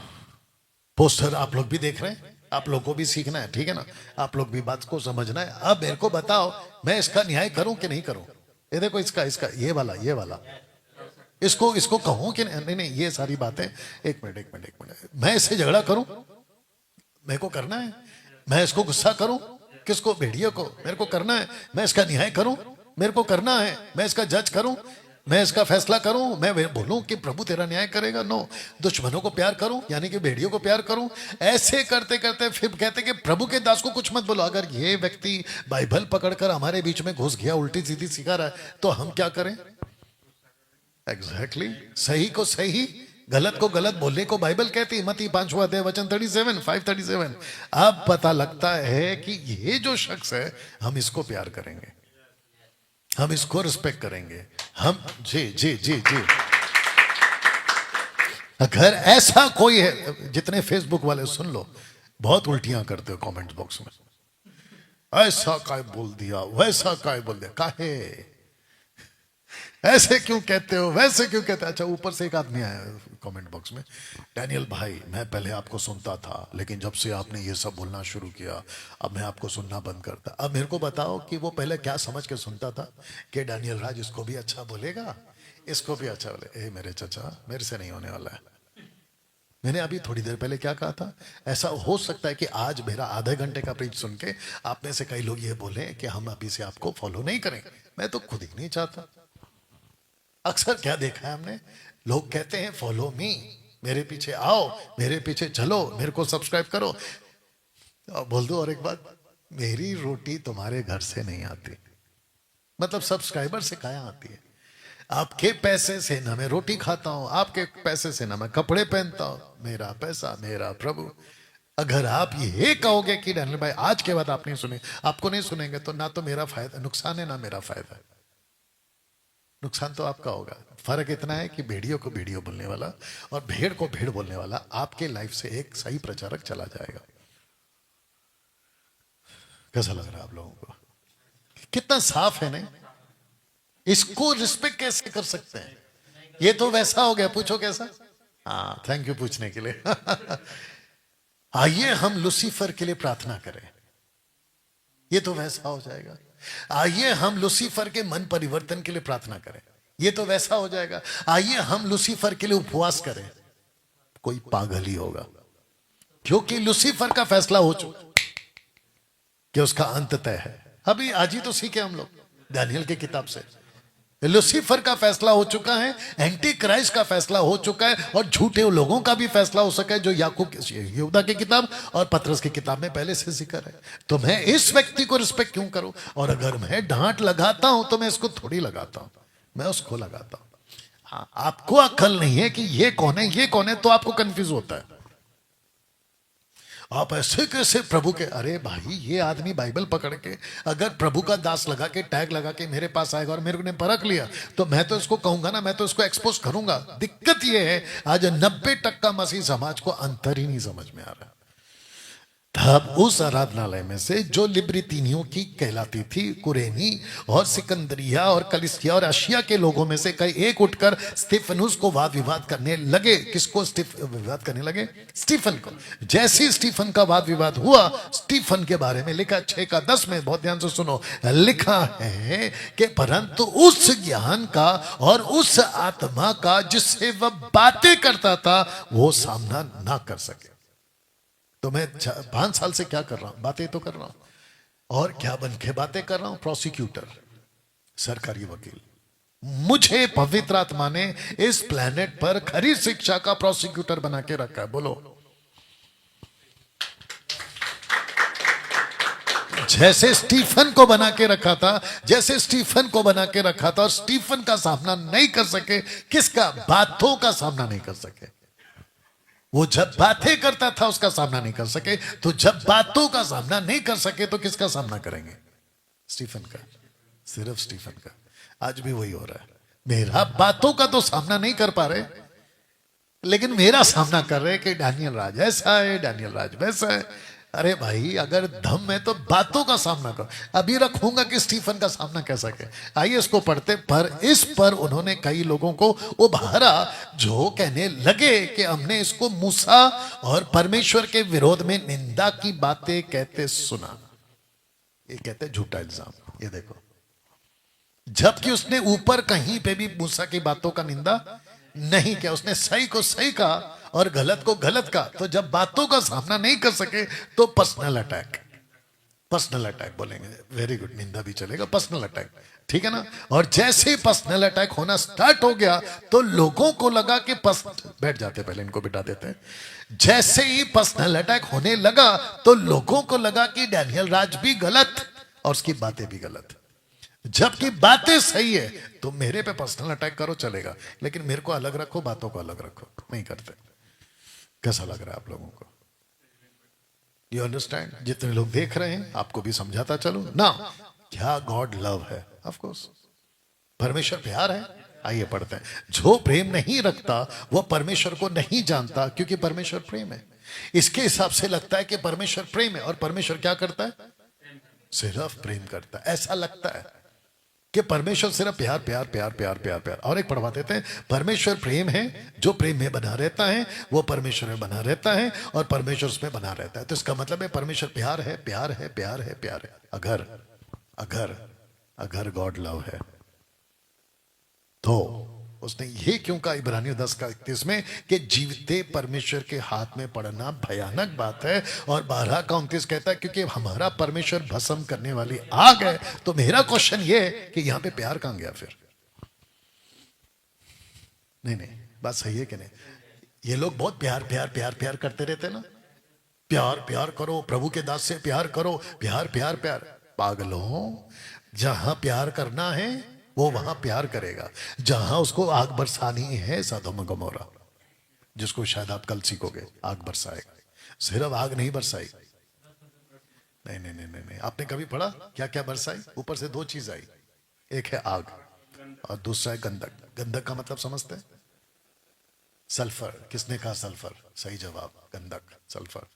पोस्टर आप लोग भी देख रहे हैं, आप लोग को भी सीखना है, ठीक है ना। आप लोग भी बात को समझना है। अब मेरे को बताओ, मैं इसका न्याय करूं कि नहीं करूं। ये देखो, इसका ये वाला इसको कहूं कि नहीं। ये सारी बातें, एक मिनट, मैं इससे झगड़ा करूं, मेरे को करना है। मैं इसको गुस्सा करूं, किसको, भेड़ियों को, मेरे को करना है। मैं इसका न्याय करूं, मेरे को करना है। मैं इसका जज करूं, मैं इसका फैसला करूं। मैं बोलूं कि प्रभु तेरा न्याय करेगा, नो। दुश्मनों को प्यार करूं, यानी कि भेड़ियों को प्यार करूं। ऐसे करते करते फिर कहते कि प्रभु के दास को कुछ मत बोलो। अगर ये व्यक्ति बाइबल पकड़कर हमारे बीच में घुस गया, उल्टी सीधी सिखा रहा है, तो हम क्या करें? एग्जैक्टली सही को सही, गलत को गलत बोलने को बाइबल कहती है। मत्ती 5वां अध्याय वचन 537। अब पता लगता है कि ये जो शख्स है, हम इसको प्यार करेंगे, हम इसको रिस्पेक्ट करेंगे, हम जी जी जी जी। अगर ऐसा कोई है, जितने फेसबुक वाले सुन लो, बहुत उल्टियां करते हो कमेंट बॉक्स में, ऐसा काय बोल दिया, वैसा काय बोल दिया, काहे ऐसे क्यों कहते हो, वैसे क्यों कहते हो। अच्छा, ऊपर से एक आदमी आया कमेंट बॉक्स में, डैनियल भाई मैं पहले आपको सुनता था, लेकिन जब से आपने ये सब बोलना शुरू किया, अब मैं आपको सुनना बंद करता। अब मेरे को बताओ कि वो पहले क्या समझ के सुनता था कि डैनियल राज इसको भी अच्छा बोलेगा, इसको भी अच्छा बोले। ए मेरे चचा, मेरे से नहीं होने वाला है। मैंने अभी थोड़ी देर पहले क्या कहा था, ऐसा हो सकता है कि आज मेरा आधे घंटे का प्रीच सुन के आप में से कई लोग ये बोले कि हम अभी से आपको फॉलो नहीं करें। मैं तो खुद ही नहीं चाहता। अक्सर क्या देखा है हमने, लोग कहते हैं फॉलो मी, मेरे पीछे आओ, मेरे पीछे चलो, मेरे को सब्सक्राइब करो। और बोल दो और एक बात, मेरी रोटी तुम्हारे घर से नहीं आती, मतलब सब्सक्राइबर से कहाँ आती है। आपके पैसे से ना मैं रोटी खाता हूं, आपके पैसे से ना मैं कपड़े पहनता हूं, मेरा पैसा मेरा प्रभु। अगर आप ये कहोगे कि डैनियल भाई आज के बाद आप नहीं सुने, आपको नहीं सुनेंगे, तो ना तो मेरा फायदा, नुकसान है, ना मेरा फायदा है। नुकसान तो आपका होगा। फर्क इतना है कि भेड़ियों को भेड़ियों बोलने वाला और भेड़ को भेड़ बोलने वाला आपके लाइफ से एक सही प्रचारक चला जाएगा। कैसा लग रहा है आप लोगों को? कितना साफ है नहीं? इसको रिस्पेक्ट कैसे कर सकते हैं? ये तो वैसा हो गया, पूछो कैसा। हाँ, थैंक यू पूछने के लिए। आइए हम लूसीफर के लिए प्रार्थना करें, ये तो वैसा हो जाएगा। आइए हम लूसीफर के मन परिवर्तन के लिए प्रार्थना करें, ये तो वैसा हो जाएगा। आइए हम लूसीफर के लिए उपवास करें, कोई पागल ही होगा, क्योंकि लूसीफर का फैसला हो चुका कि उसका अंत तय है। अभी आज ही तो सीखे हम लोग दानियल की किताब से, लूसीफर का फैसला हो चुका है, एंटी क्राइस्ट का फैसला हो चुका है, और झूठे लोगों का भी फैसला हो सका है, जो याकूब यहूदा की किताब और पतरस की किताब में पहले से जिक्र है। तो मैं इस व्यक्ति को रिस्पेक्ट क्यों करूं? और अगर मैं डांट लगाता हूं तो मैं इसको थोड़ी लगाता हूं, मैं उसको लगाता हूं। हाँ, आपको अक्ल नहीं है कि ये कौन है, ये कौन है, तो आपको कंफ्यूज होता है। आप ऐसे कैसे प्रभु के, अरे भाई ये आदमी बाइबल पकड़ के अगर प्रभु का दास लगा के टैग लगा के मेरे पास आएगा और मेरे को ने परख लिया, तो मैं तो इसको कहूंगा ना, मैं तो इसको एक्सपोज करूंगा। दिक्कत ये है आज 90% मसीह समाज को अंतर ही नहीं समझ में आ रहा। तब उस आराधनालय में से जो लिब्रितीनियों की कहलाती थी, कुरेनी और सिकंदरिया और कलिसिया और एशिया के लोगों में से कई एक उठकर स्टीफनुस को वाद विवाद करने लगे। किसको विवाद करने लगे? स्टीफन को। जैसे स्टीफन का वाद विवाद हुआ, स्टीफन के बारे में लिखा 6:10 में, बहुत ध्यान से सुनो, लिखा है कि परंतु उस ज्ञान का और उस आत्मा का जिससे वह बातें करता था, वो सामना ना कर सके। तो मैं 5 साल से क्या कर रहा हूं? बातें तो कर रहा हूं। और क्या बन के बातें कर रहा हूं? प्रोसिक्यूटर, सरकारी वकील। मुझे पवित्र आत्मा ने इस प्लेनेट पर खरी शिक्षा का प्रोसिक्यूटर बना के रखा है। बोलो, जैसे स्टीफन को बना के रखा था, जैसे स्टीफन को बना के रखा था और स्टीफन का सामना नहीं कर सके। किसका? बातों का सामना नहीं कर सके। वो जब बातें करता था उसका सामना नहीं कर सके, तो जब बातों का सामना नहीं कर सके तो किसका सामना करेंगे? स्टीफन का, सिर्फ स्टीफन का। आज भी वही हो रहा है। मेरा बातों का तो सामना नहीं कर पा रहे, लेकिन मेरा सामना कर रहे कि डैनियल राज ऐसा है, डैनियल राज वैसा है। अरे भाई, अगर दम है तो बातों का सामना करो। अभी रखूंगा कि स्टीफन का सामना कैसा के। आइए इसको पढ़ते। पर इस पर उन्होंने कई लोगों को उभारा जो कहने लगे कि हमने इसको मूसा और परमेश्वर के विरोध में निंदा की बातें कहते सुना। ये कहते झूठा इल्जाम। ये देखो, जबकि उसने ऊपर कहीं पे भी मूसा की बातों का निंदा नहीं किया। उसने सही को सही कहा और गलत को गलत कहा। तो जब बातों का सामना नहीं कर सके तो पर्सनल अटैक, पर्सनल अटैक बोलेंगे। वेरी गुड, निंदा भी चलेगा, पर्सनल अटैक, ठीक है ना। और जैसे ही पर्सनल अटैक होना स्टार्ट हो गया तो लोगों को लगा कि बैठ जाते, पहले इनको बिठा देते हैं। जैसे ही पर्सनल अटैक होने लगा तो लोगों को लगा कि डैनियल राज भी गलत और उसकी बातें भी गलत। जबकि बातें सही है तो मेरे पे पर्सनल अटैक करो चलेगा, लेकिन मेरे को अलग रखो, बातों को अलग रखो, नहीं करते। कैसा लग रहा है आप लोगों को? You understand? जितने लोग देख रहे हैं आपको भी समझाता चलूं ना, क्या गॉड लव है? ऑफ कोर्स परमेश्वर प्यार है। आइए पढ़ते हैं। जो प्रेम नहीं रखता वो परमेश्वर को नहीं जानता, क्योंकि परमेश्वर प्रेम है। इसके हिसाब से लगता है कि परमेश्वर प्रेम है, और परमेश्वर क्या करता है? सिर्फ प्रेम करता है। ऐसा लगता है कि परमेश्वर सिर्फ प्यार प्यार प्यार प्यार प्यार प्यार। और एक पढ़वा देते हैं, परमेश्वर प्रेम है, जो प्रेम में बना रहता है वो परमेश्वर में बना रहता है, और परमेश्वर उसमें बना रहता है। तो इसका मतलब है परमेश्वर प्यार है, प्यार है, प्यार है, प्यार है। अगर अगर अगर गॉड लव है तो उसने ये क्यों कहा इब्रानियों 10:31 में कि जीवते परमेश्वर के हाथ में पड़ना भयानक बात है। और 12:29 कहता है क्योंकि हमारा परमेश्वर भस्म करने वाली आग है। तो मेरा क्वेश्चन ये है कि यहां पे प्यार कहां गया फिर? नहीं, बात सही है कि नहीं? ये लोग बहुत प्यार प्यार प्यार प्यार करते रहते ना, प्यार प्यार करो, प्रभु के दास से प्यार करो, प्यार प्यार प्यार। पागलों, जहां प्यार करना है वो वहां प्यार करेगा। जहां उसको आग बरसानी है, सदोम गमोरा, जिसको शायद आप कल सीखोगे, आग बरसाएगा। सिर्फ आग नहीं बरसाई, नहीं नहीं नहीं नहीं, नहीं। आपने कभी पढ़ा क्या क्या बरसाई? ऊपर से दो चीज आई, एक है आग और दूसरा है गंधक। गंधक का मतलब समझते हैं? सल्फर। किसने कहा सल्फर? सही जवाब, गंधक, सल्फर।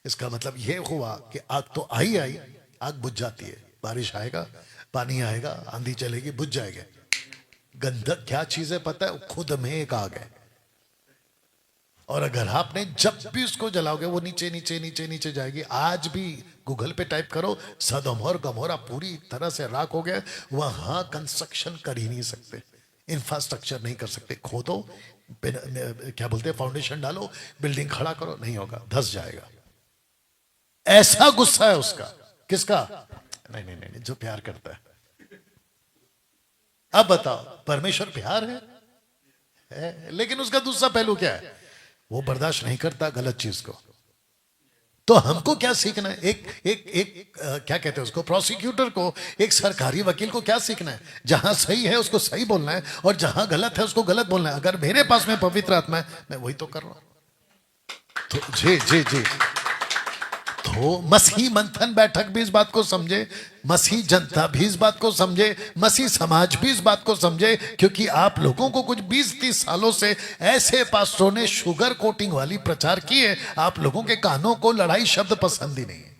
इसका मतलब यह हुआ कि आग तो आई, आग बुझ जाती है, बारिश आएगा, पानी आएगा, आंधी चलेगी, बुझ जाएगा। गंधक क्या चीज है पता है? खुद में एक आग है, और अगर आपने जब भी उसको जलाओगे वो नीचे नीचे नीचे नीचे जाएगी। आज भी गूगल पे टाइप करो, सदोम और गमोरा पूरी तरह से राख हो गया। वहां कंस्ट्रक्शन कर ही नहीं सकते, इंफ्रास्ट्रक्चर नहीं कर सकते। खोदो, क्या बोलते हैं, फाउंडेशन डालो, बिल्डिंग खड़ा करो, नहीं होगा, धस जाएगा। ऐसा गुस्सा है उसका। किसका? नहीं नहीं नहीं, जो प्यार करता है। अब बताओ, परमेश्वर प्यार है, लेकिन उसका दूसरा पहलू क्या है? वो बर्दाश्त नहीं करता गलत चीज को। तो हमको क्या सीखना है? एक क्या कहते हैं उसको, प्रोसिक्यूटर को, एक सरकारी वकील को क्या सीखना है? जहां सही है उसको सही बोलना है, और जहां गलत है उसको गलत बोलना है। अगर मेरे पास में पवित्र आत्मा है, मैं वही तो कर रहा हूं। तो जी जी जी, तो मसीह मंथन बैठक भी इस बात को समझे, मसीह जनता भी इस बात को समझे, मसीह समाज भी इस बात को समझे। क्योंकि आप लोगों को कुछ 20-30 सालों से ऐसे पास्टरों ने शुगर कोटिंग वाली प्रचार की है, आप लोगों के कानों को लड़ाई शब्द पसंद ही नहीं है।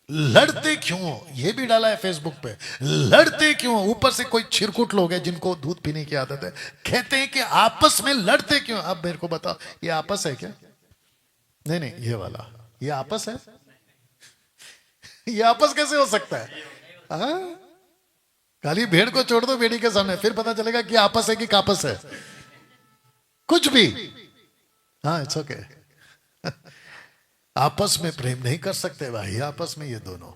लड़ते क्यों? ये भी डाला है फेसबुक पे, लड़ते क्यों? ऊपर से कोई छिरकुट लोग हैं जिनको दूध पीने की आदत है, कहते हैं कि आपस में लड़ते क्यों? अब मेरे को बताओ, ये आपस है क्या? नहीं नहीं, ये वाला, ये आपस है? ये आपस कैसे हो सकता है? खाली भेड़ को छोड़ दो बेड़ी के सामने, फिर पता चलेगा कि आपस है कि कापस है, कुछ भी। हाँ, इट्स ओके। आपस में प्रेम नहीं कर सकते भाई, आपस में ये दोनों,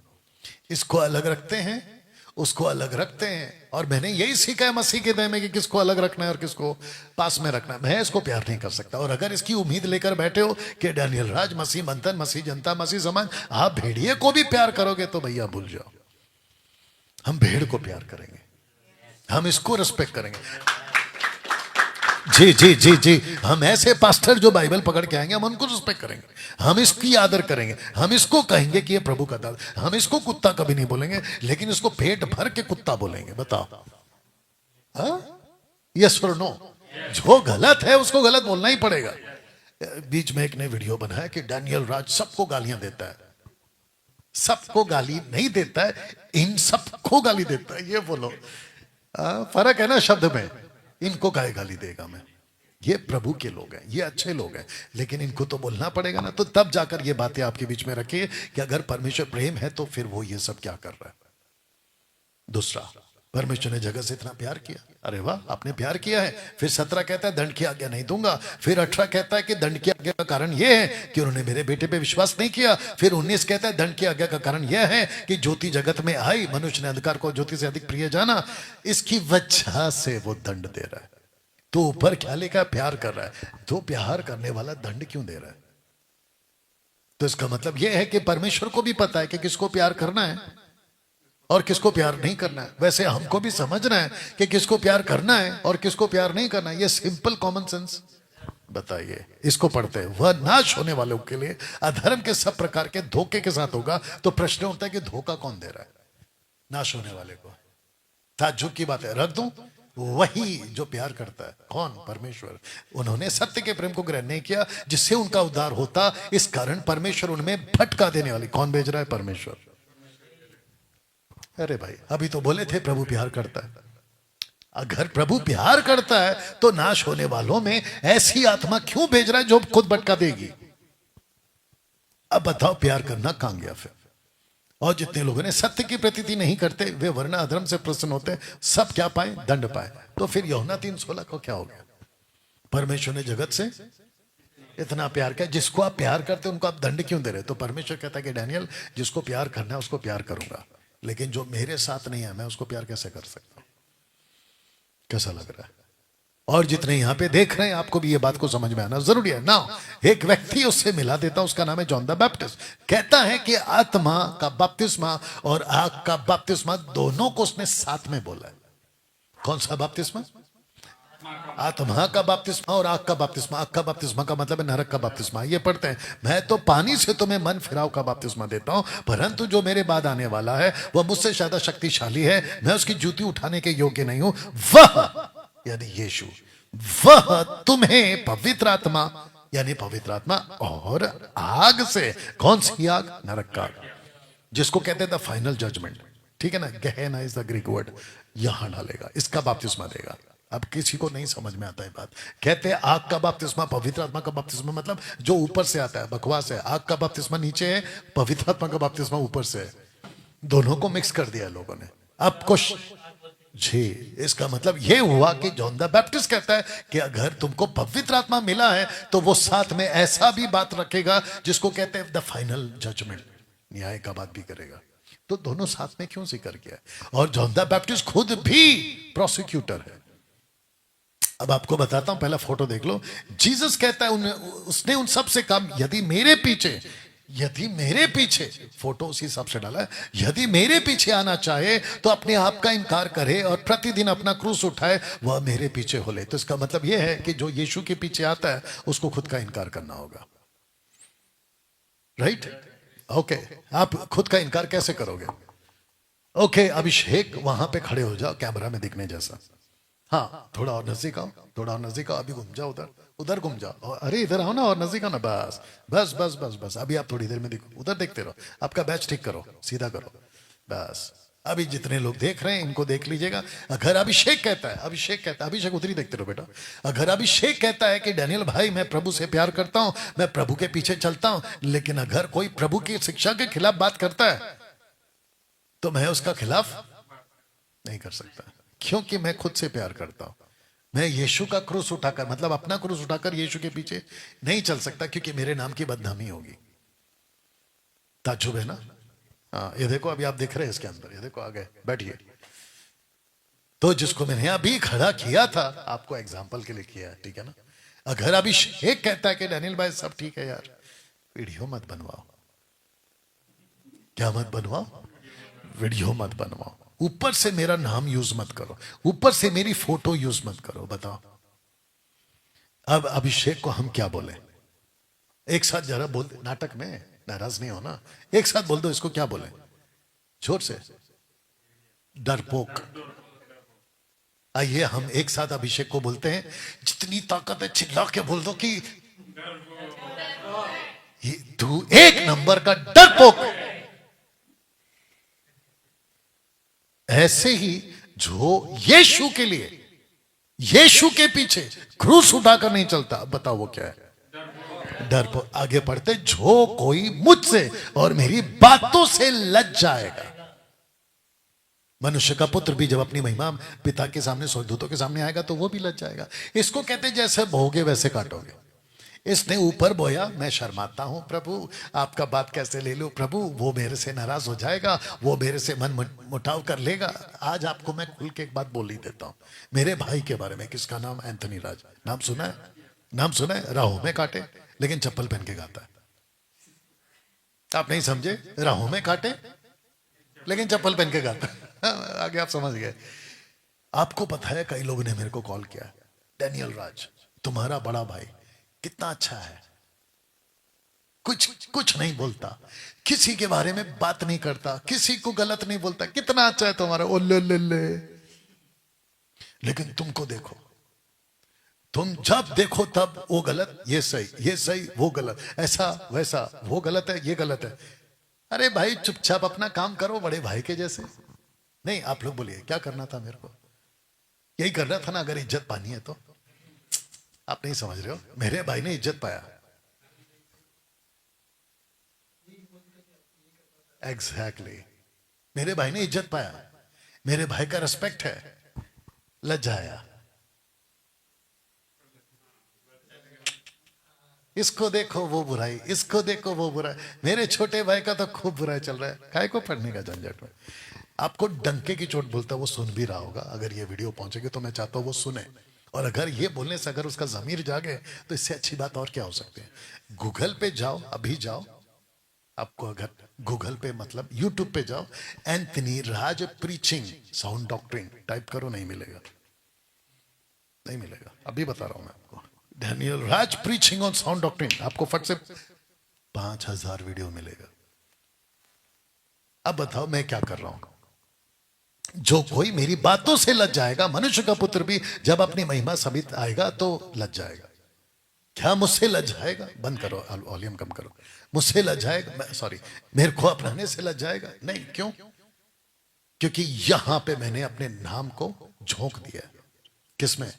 इसको अलग रखते हैं, उसको अलग रखते हैं। और मैंने यही सीखा है मसीह के दया में कि किसको अलग रखना है और किसको पास में रखना है। मैं इसको प्यार नहीं कर सकता। और अगर इसकी उम्मीद लेकर बैठे हो कि डैनियल राज, मसीह मंथन, मसीह जनता, मसीह समाज, आप भेड़िए को भी प्यार करोगे, तो भैया भूल जाओ। हम भेड़ को प्यार करेंगे, हम इसको रिस्पेक्ट करेंगे। जी जी जी जी, हम ऐसे पास्टर जो बाइबल पकड़ के आएंगे, हम उनको रिस्पेक्ट करेंगे, हम इसकी आदर करेंगे, हम इसको कहेंगे कि ये प्रभु का दास। हम इसको कुत्ता कभी नहीं बोलेंगे, लेकिन इसको पेट भर के कुत्ता बोलेंगे। बताओ, यस और नो? जो गलत है उसको गलत बोलना ही पड़ेगा। बीच में एक ने वीडियो बनाया कि डैनियल राज सबको गालियां देता है। सबको गाली नहीं देता है, इन सबको गाली देता है। ये बोलो, फर्क है ना शब्द में। इनको काहे गाली देगा मैं? ये प्रभु के लोग हैं, ये अच्छे लोग हैं, लेकिन इनको तो बोलना पड़ेगा ना। तो तब जाकर ये बातें आपके बीच में रखिए कि अगर परमेश्वर प्रेम है तो फिर वो ये सब क्या कर रहा है। दूसरा, परमेश्वर ने जगत से इतना प्यार किया। अरे वाह, आपने प्यार किया है। फिर 17 कहता है दंड की आज्ञा नहीं दूंगा। फिर 18 कहता है कि दंड की आज्ञा का कारण यह है कि उन्होंने मेरे बेटे पे विश्वास नहीं किया। फिर 19 कहता है दंड की आज्ञा का कारण यह है कि ज्योति जगत में आई, मनुष्य ने अंधकार को ज्योति से अधिक प्रिय जाना, इसकी वजह से वो दंड दे रहा है। तो ऊपर क्या लिखा? प्यार कर रहा है। तो प्यार करने वाला दंड क्यों दे रहा है? तो इसका मतलब यह है कि परमेश्वर को भी पता है कि किसको प्यार करना है और किसको प्यार नहीं करना है। वैसे हमको भी समझना है कि किसको प्यार करना है और किसको प्यार नहीं करना है। ये सिंपल कॉमन सेंस बताइए, इसको पढ़ते हैं। वह नाश होने वालों के लिए अधर्म के सब प्रकार के धोखे के साथ होगा। तो प्रश्न उठता है कि धोखा कौन दे रहा है नाश होने वाले को? ताज्जुब की बात है, रख दूं। वही जो प्यार करता है। कौन? परमेश्वर। उन्होंने सत्य के प्रेम को ग्रहण नहीं किया जिससे उनका उद्धार होता, इस कारण परमेश्वर उनमें भटका देने वाली। कौन भेज रहा है? परमेश्वर। अरे भाई, अभी तो बोले थे प्रभु प्यार करता है। अगर प्रभु प्यार करता है तो नाश होने वालों में ऐसी आत्मा क्यों भेज रहा है जो खुद भटका देगी? अब बताओ, प्यार करना कहां गया फिर? और जितने लोगों ने सत्य की प्रतीति नहीं करते वे वरना अधर्म से प्रसन्न होते, सब क्या पाए? दंड पाए। तो फिर यूहन्ना 3:16 को क्या हो गया? परमेश्वर ने जगत से इतना प्यार किया, जिसको आप प्यार करते उनको आप दंड क्यों दे रहे? तो परमेश्वर कहता है कि डैनियल, जिसको प्यार करना है उसको प्यार करूंगा, लेकिन जो मेरे साथ नहीं है मैं उसको प्यार कैसे कर सकता हूं? कैसा लग रहा है? और जितने यहां पे देख रहे हैं आपको भी ये बात को समझ में आना जरूरी है ना। एक व्यक्ति उससे मिला देता, उसका नाम है जॉन द बैप्टिस्ट। कहता है कि आत्मा का बपतिस्मा और आग का बपतिस्मा दोनों को उसने साथ में बोला है। कौन सा बपतिस्मा? आत्मा का बपतिस्मा और आग का बपतिस्मा। आग का बपतिस्मा का मतलब है नरक का बपतिस्मा। ये पढ़ते हैं, मैं तो पानी से तुम्हें मन फिराव का बपतिस्मा देता हूं, परंतु जो मेरे बाद आने वाला है वह मुझसे ज्यादा शक्तिशाली है, मैं उसकी जूती उठाने के योग्य नहीं हूं। वह यानी यीशु, वह तुम्हें पवित्र आत्मा यानी पवित्र आत्मा और आग से। कौन सी आग? नरक का आग, जिसको कहते हैं द फाइनल जजमेंट। ठीक है ना? गहना इज द ग्रीक वर्ड। यहां डालेगा, इसका बपतिस्मा देगा। अब किसी को नहीं समझ में आता है बात। कहते हैं आग का बपतिस्मा, पवित्र आत्मा का बपतिस्मा, मतलब जो ऊपर से आता है, बकवास है। आग का बपतिस्मा नीचे है, पवित्र आत्मा का बपतिस्मा ऊपर से है। दोनों को मिक्स कर दिया लोगों ने। अब कुछ जी, इसका मतलब यह हुआ कि जॉन द बैप्टिस्ट कहता है कि अगर तुमको पवित्र आत्मा मिला है तो वो साथ में ऐसा भी बात रखेगा जिसको कहते हैं द फाइनल जजमेंट, न्याय का बात भी करेगा। तो दोनों साथ में क्यों जिक्र किया? और जॉन द बैप्टिस्ट खुद भी प्रोसिक्यूटर है। अब आपको बताता हूं, पहला फोटो देख लो। जीसस कहता है उसने उन सब से कहा, यदि मेरे पीछे, फोटो उसी हिसाब से डाला है, यदि मेरे पीछे आना चाहे तो अपने आप का इनकार करे और प्रतिदिन अपना क्रूस उठाए, वह मेरे पीछे हो ले। तो इसका मतलब यह है कि जो यीशु के पीछे आता है उसको खुद का इनकार करना होगा। राइट? ओके, आप खुद का इनकार कैसे करोगे? ओके, अभिषेक वहां पे खड़े हो जाओ कैमरा में दिखने जैसा। हाँ, थोड़ा और नजदीक आओ, थोड़ा और नजदीक आओ। अभी घूम जाओ, उधर घूम जाओ। अरे इधर आओ ना, और नजदीक आओ ना। बस बस बस बस बस। अभी आप थोड़ी देर में देखो, उधर देखते रहो। आपका बैच ठीक करो, सीधा करो, बस। अभी जितने लोग देख रहे हैं इनको देख लीजिएगा। अगर अभिषेक कहता है, अभिषेक उधर ही देखते रहो बेटा। अगर अभिषेक कहता है कि डैनियल भाई मैं प्रभु से प्यार करता हूं, मैं प्रभु के पीछे चलता हूं, लेकिन अगर कोई प्रभु की शिक्षा के खिलाफ बात करता है तो मैं उसका खिलाफ नहीं कर सकता, क्योंकि मैं खुद से प्यार करता हूं। मैं यीशु का क्रूस उठाकर, मतलब अपना क्रूस उठाकर यीशु के पीछे नहीं चल सकता, क्योंकि मेरे नाम की बदनामी होगी। ताज्जुब है ना? हाँ, ये देखो, अभी आप दिख रहे हैं इसके अंदर। ये देखो, आ गए, बैठिए। तो जिसको मैंने अभी खड़ा किया था, आपको एग्जाम्पल के लिए किया है, ठीक है ना? अगर अभिषेक कहता है कि डैनियल भाई सब ठीक है यार, वीडियो मत बनवाओ। क्या मत बनवाओ? वीडियो मत बनवाओ। ऊपर से मेरा नाम यूज मत करो, ऊपर से मेरी फोटो यूज मत करो। बताओ, अब अभिषेक को हम क्या बोले? एक साथ जरा बोल दे, नाटक में नाराज नहीं होना। एक साथ बोल दो, इसको क्या बोले? जोर से। डरपोक। आइए हम एक साथ अभिषेक को बोलते हैं, जितनी ताकत है चिल्ला के बोल दो कि तू एक नंबर का डरपोक। ऐसे ही जो यीशु के लिए, यीशु के पीछे क्रूस उठाकर नहीं चलता, बताओ वो क्या है? डर। आगे पढ़ते, जो कोई मुझसे और मेरी बातों से लज जाएगा। मनुष्य का पुत्र भी जब अपनी महिमा पिता के सामने, स्वर्गदूतों के सामने आएगा तो वो भी लज जाएगा। इसको कहते जैसे बोओगे वैसे काटोगे। इसने ऊपर बोया, मैं शर्माता हूं प्रभु, आपका बात कैसे ले लूं प्रभु, वो मेरे से नाराज हो जाएगा, वो मेरे से मन मुटाव कर लेगा। आज आपको मैं खुल के एक बात बोल ही देता हूं मेरे भाई के बारे में। किसका नाम? एंथनी राज। नाम सुना है? नाम सुना है? राहों में काटे लेकिन चप्पल पहन के गाता है। आप नहीं समझे? राहों में काटे लेकिन चप्पल पहन के गाता। आगे आप समझ गए। आपको पता है कई लोगों ने मेरे को कॉल किया, डैनियल राज तुम्हारा बड़ा भाई कितना अच्छा है, कुछ कुछ नहीं बोलता, किसी के बारे में बात नहीं करता, किसी को गलत नहीं बोलता, कितना अच्छा है तुम्हारा। ओ ले। लेकिन तुमको देखो, तुम जब देखो तब वो गलत ये सही वो गलत, ऐसा वैसा, वो गलत है ये गलत है। अरे भाई चुपचाप अपना काम करो बड़े भाई के जैसे। नहीं आप लोग बोलिए क्या करना था मेरे को, यही करना था ना अगर इज्जत पानी है तो। आप नहीं समझ रहे हो, मेरे भाई ने इज्जत पाया। एग्जैक्टली मेरे भाई ने इज्जत पाया, मेरे भाई का रिस्पेक्ट है, लज्जा आया। इसको देखो वो बुराई, इसको देखो वो बुराई। मेरे छोटे भाई का तो खूब बुराई चल रहा है, काय को पढ़ने का झंझट में। आपको डंके की चोट बोलता वो सुन भी रहा होगा, अगर ये वीडियो पहुंचेगी तो मैं चाहता हूं वो सुने। और अगर ये बोलने से अगर उसका जमीर जागे तो इससे अच्छी बात और क्या हो सकती है। गूगल पे जाओ, अभी जाओ, आपको अगर गूगल पे मतलब यूट्यूब पे जाओ, एंथनी राज प्रीचिंग साउंड डॉक्ट्रिन टाइप करो, नहीं मिलेगा, नहीं मिलेगा, अभी बता रहा हूं मैं आपको। Daniel Raj preaching on sound doctrine, आपको फट से 5000 वीडियो मिलेगा। अब बताओ मैं क्या कर रहा हूं। जो कोई मेरी बातों से लज जाएगा, मनुष्य का पुत्र भी जब अपनी महिमा समेत आएगा तो लज जाएगा। क्या मुझसे लज जाएगा? बंद करो, वॉल्यूम कम करो। मुझसे लज जाएगा, सॉरी, मेरे को अपनाने से लज जाएगा? नहीं, क्यों? क्योंकि यहां पे मैंने अपने नाम को झोंक दिया। किसमें?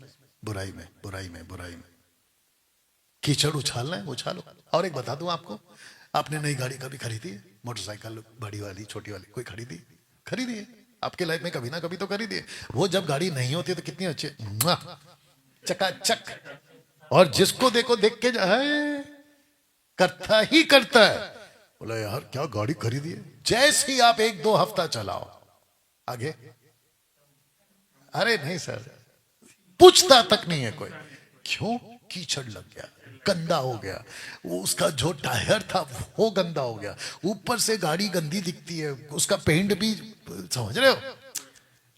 बुराई में, बुराई में, बुराई में। कीचड़ उछालना है, उछालो। और एक बता दूं आपको, आपने नई गाड़ी कभी खरीदी है? मोटरसाइकिल बड़ी वाली छोटी वाली कोई खरीदी? खरीदी है आपके लाइफ में कभी ना कभी तो खरीदी है। वो जब गाड़ी नहीं होती है तो कितनी अच्छी, चकाचक, और जिसको देखो देख के जाए करता ही करता है। बोला यार क्या गाड़ी खरीदी है। जैसे ही आप 1-2 हफ्ता चलाओ, आगे, अरे नहीं सर, पूछता तक नहीं है कोई। क्यों? कीचड़ लग गया, गंदा हो गया, वो उसका जो टायर था वो गंदा हो गया, ऊपर से गाड़ी गंदी दिखती है, उसका पेंट भी, समझ रहे हो